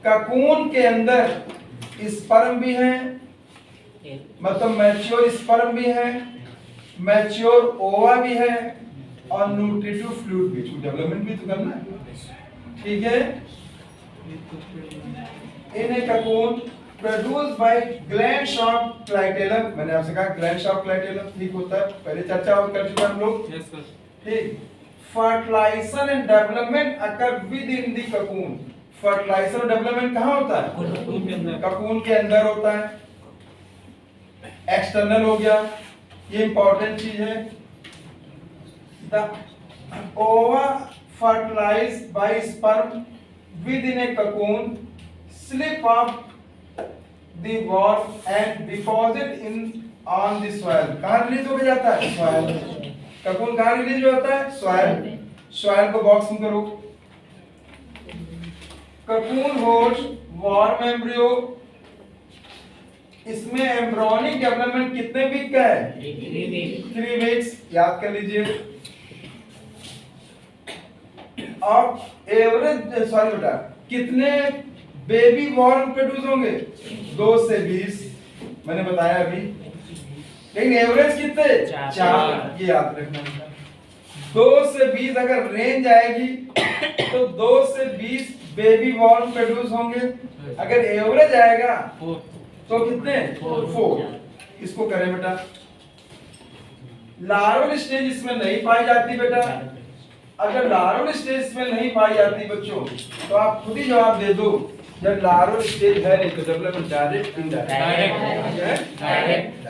ककून के अंदर स्पर्म भी है, मतलब मैच्योर स्पर्म भी है, मैच्योर ओवा भी है और न्यूट्रिटिव फ्लूइड भी। डेवलपमेंट भी तो करना है। ठीक है, इन cocoon produced by glands of clitellum। मैंने आपसे कहा glands of clitellum ठीक होता है, पहले चर्चा कर चुके हम लोग। Yes sir. ठीक, fertilization and development occur within the cocoon। fertilization और development कहाँ होता है? ककून के अंदर होता है। एक्सटर्नल हो गया, ये इंपॉर्टेंट चीज है। The ova fertilized by sperm within a cocoon slip off the worm and deposit in on the soil। कहाँ रिलीज हो जाता है? soil। ककून कहाँ रिलीज होता है? soil। soil को बॉक्स में करो। ककून होस्ट worm embryo, इसमें एम्ब्रियोनिक डेवलपमेंट कितने वीक का है? 3 वीक्स। याद कर लीजिए। और एवरेज सॉरी बेटा, कितने बेबी वॉर्म प्रोड्यूस होंगे? 2 से 20, मैंने बताया अभी। लेकिन एवरेज कितने? 4। ये याद रखना। 2 से 20 अगर रेंज आएगी तो 2 से 20 बेबी वॉर्म प्रोड्यूस होंगे। अगर एवरेज आएगा तो कितने? 4। इसको करें बेटा। लार्वल स्टेज इसमें नहीं पाई जाती बेटा। अगर लार्वल स्टेज में नहीं पाई जाती बच्चों, तो आप खुद ही जवाब दे दो जब लार्वल स्टेज है नहीं तो डेवलपमेंट डायरेक्ट इनडायरेक्ट डायरेक्ट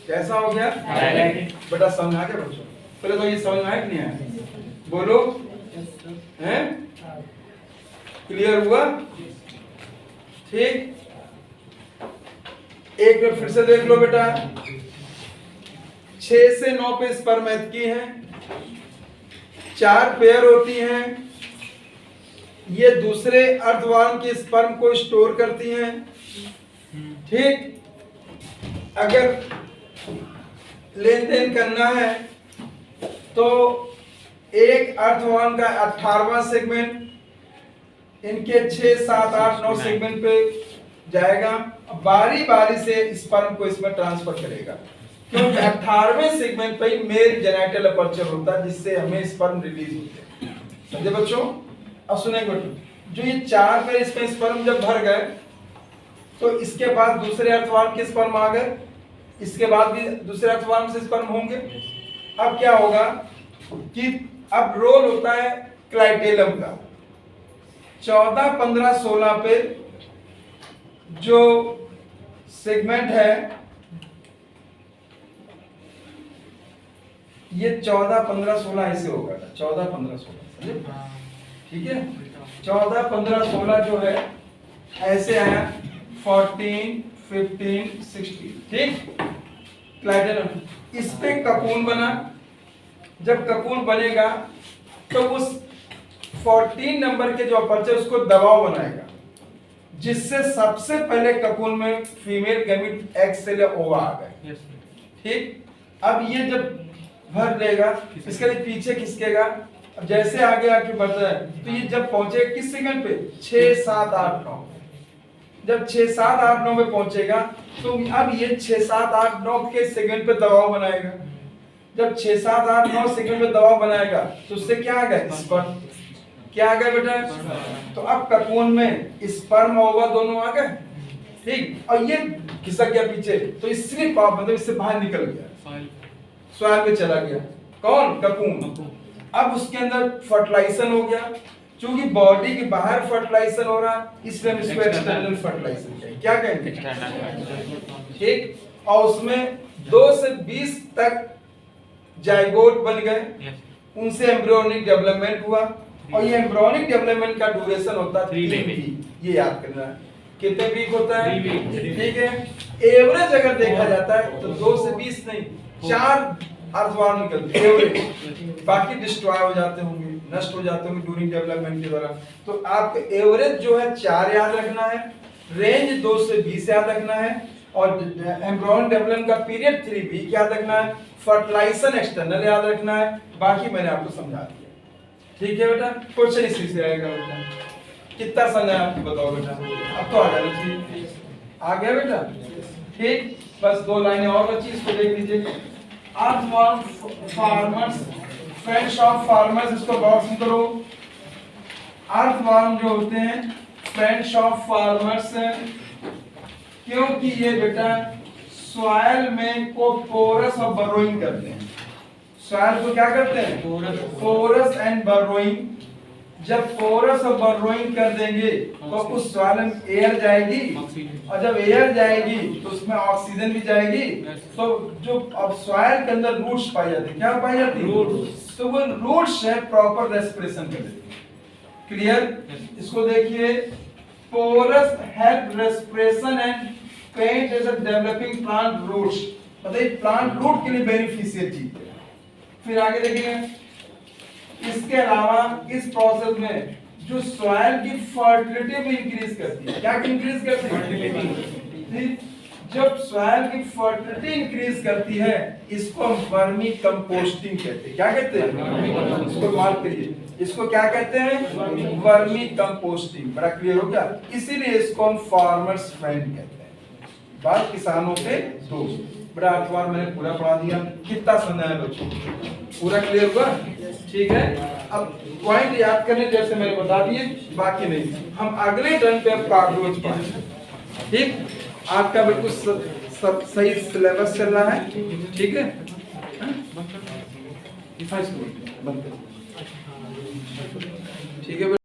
कैसा हो गया डायरेक्ट। बेटा समझ आ गया बच्चों? पहले तो ये समझ आया कि नहीं आया? बोलो हैं? क्लियर हुआ? ठीक, एक बार फिर से देख लो बेटा। 6 से 9 पे स्पर्म की हैं, 4 पेयर होती हैं, ये दूसरे अर्धवार्म के स्पर्म को स्टोर करती हैं। ठीक, अगर लेन देन करना है तो एक अर्थवार्म का 18वां सेगमेंट इनके 6, 7, 8, 9 सेगमेंट पे जाएगा, बारी बारी से स्पर्म को इसमें ट्रांसफर करेगा, क्योंकि 18वें सेगमेंट पे ही मेल जेनिटल अपर्चर होता है जिससे हमें स्पर्म रिलीज होते हैं। समझे बच्चों? अब सुनेंगे बच्चों, जो ये 4 पे इसमें स्पर्म जब भर गए तो इसके बाद दूसरे अर्थवार्म के स्पर्म आ गए, इसके बाद भी दूसरे अर्थवार्म से स्पर्म होंगे। अब क्या होगा कि अब रोल होता है क्लाइटेलम का। 14, 15, 16 पे जो सेगमेंट है ये 14, 15, 16 ऐसे होगा। 14, 15, 16 ठीक है। 14, 15, 16 जो है ऐसे आया, 14, 15, 16 ठीक। क्लाइटेलम इस पे ककून बना, जब ककून बनेगा तो उस 14 नंबर के जो अपर्चर उसको दबाव बनाएगा, जिससे सबसे पहले ककून में फीमेल गैमीट एग सेल या ओवा आ गए। ठीक, अब ये जब भर लेगा इसके लिए पीछे खिसकेगा, अब जैसे आगे आगे बढ़ता है तो ये जब पहुंचे किस सेगमेंट पे 6, 7, 8, 9, जब 6, 7, 8, 9 पे पहुंचेगा तो अब ये 6, 7, 8, 9 के सेगमेंट पे दबाव बनाएगा। जब 6, 7, 8, 9 सेगमेंट पे दबाव बनाएगा तो उससे क्या आ गया? स्पर्म। क्या आ गया बेटा? तो अब ककून में स्पर्म और ओवा दोनों आ गए। ठीक, और ये खिसक गया पीछे तो इसलिए मतलब इससे बाहर निकल गया, सॉइल पे चला गया। कौन? ककून। अब उसके अंदर फर्टिलाइजेशन हो गया, क्योंकि बॉडी के बाहर फर्टिलाइजेशन हो रहा इसलिए हम इसको एक्सटर्नल फर्टिलाइजेशन कहेंगे। क्या कहेंगे? ठीक, और उसमें 2 से 20 तक जाइगोट बन गए, उनसे एम्ब्रियोनिक डेवलपमेंट हुआ, और ये एम्ब्रियोनिक डेवलपमेंट का ड्यूरेशन होता है 3 वीक। ये याद करना है, कितने वीक होता है? 3 वीक। ठीक है। एवरेज अगर देखा जाता है तो 2 से 20 नहीं, 4 अर्थवार्म निकलते हैं एवरेज, बाकी डिस्ट्रॉय हो जाते होंगे, नष्ट हो जाते होंगे ड्यूरिंग डेवलपमेंट के दौरान। तो आपका एवरेज जो है 4 याद रखना है, रेंज 2 से 20 याद रखना है, और एम्ब्रियोनिक डेवलपमेंट का पीरियड 3 वीक याद रखना है, फर्टिलाइजेशन एक्सटर्नल याद रखना है, बाकी मैंने आपको समझा दिया। ठीक है बेटा, क्वेश्चन इसी से आएगा बेटा। कितना समझा आपको बताओ बेटा? अब तो आ जाना चाहिए। आ गया बेटा? ठीक, बस 2 लाइनें और बची, इसको देख लीजिए। Earthworm farmers, friends of farmers, इसको बॉक्स में करो। अर्थवार्म जो होते हैं फ्रेंड्स ऑफ फार्मर्स, क्योंकि ये बेटा सॉइल में को पोरस और बरोइंग करते हैं। सॉइल को क्या करते हैं? Pores and burrowing. जब पोरस और बरोइंग कर देंगे तो उस सॉइल में एयर जाएगी, और जब एयर जाएगी तो उसमें ऑक्सीजन भी जाएगी, तो जो अब सॉइल के अंदर रूट्स पाई जाती है। क्या पाई जाती है? रूट्स। तो वो रूट्स है प्रॉपर रेस्पिरेशन कर देती है। क्लियर? इसको देखिए, pores help respiration and paint as a developing plant roots, मतलब प्लांट रूट के लिए बेनिफिशियल चीज है। फिर आगे देखेंगे, इसके अलावा इस प्रोसेस में जो सॉइल की फर्टिलिटी भी इंक्रीज करती है। क्या इंक्रीज करती है? फर्टिलिटी। जब सॉइल की फर्टिलिटी इंक्रीज करती है इसको हम वर्मी कंपोस्टिंग कहते हैं। क्या कहते हैं? इसको मार्क करिए, इसको क्या कहते हैं? Vermi composting. बड़ा क्लियर हो गया? इसीलिए इसको हम फार्मर्स फ्रेंड कहते हैं, बात किसानों के दोस्त। बड़ा अर्थवार्म मैंने पूरा पढ़ा दिया। कितना समझा है बच्चों? पूरा क्लियर हुआ? ठीक है। अब पॉइंट याद करने जैसे मैंने बता दिए, बाकी नहीं। हम अगले टर्न पे अब कार्डियोज पढ़ेंगे। ठीक, आपका बिल्कुल सब सही सिलेबस चल रहा है। ठीक है, ठीक है।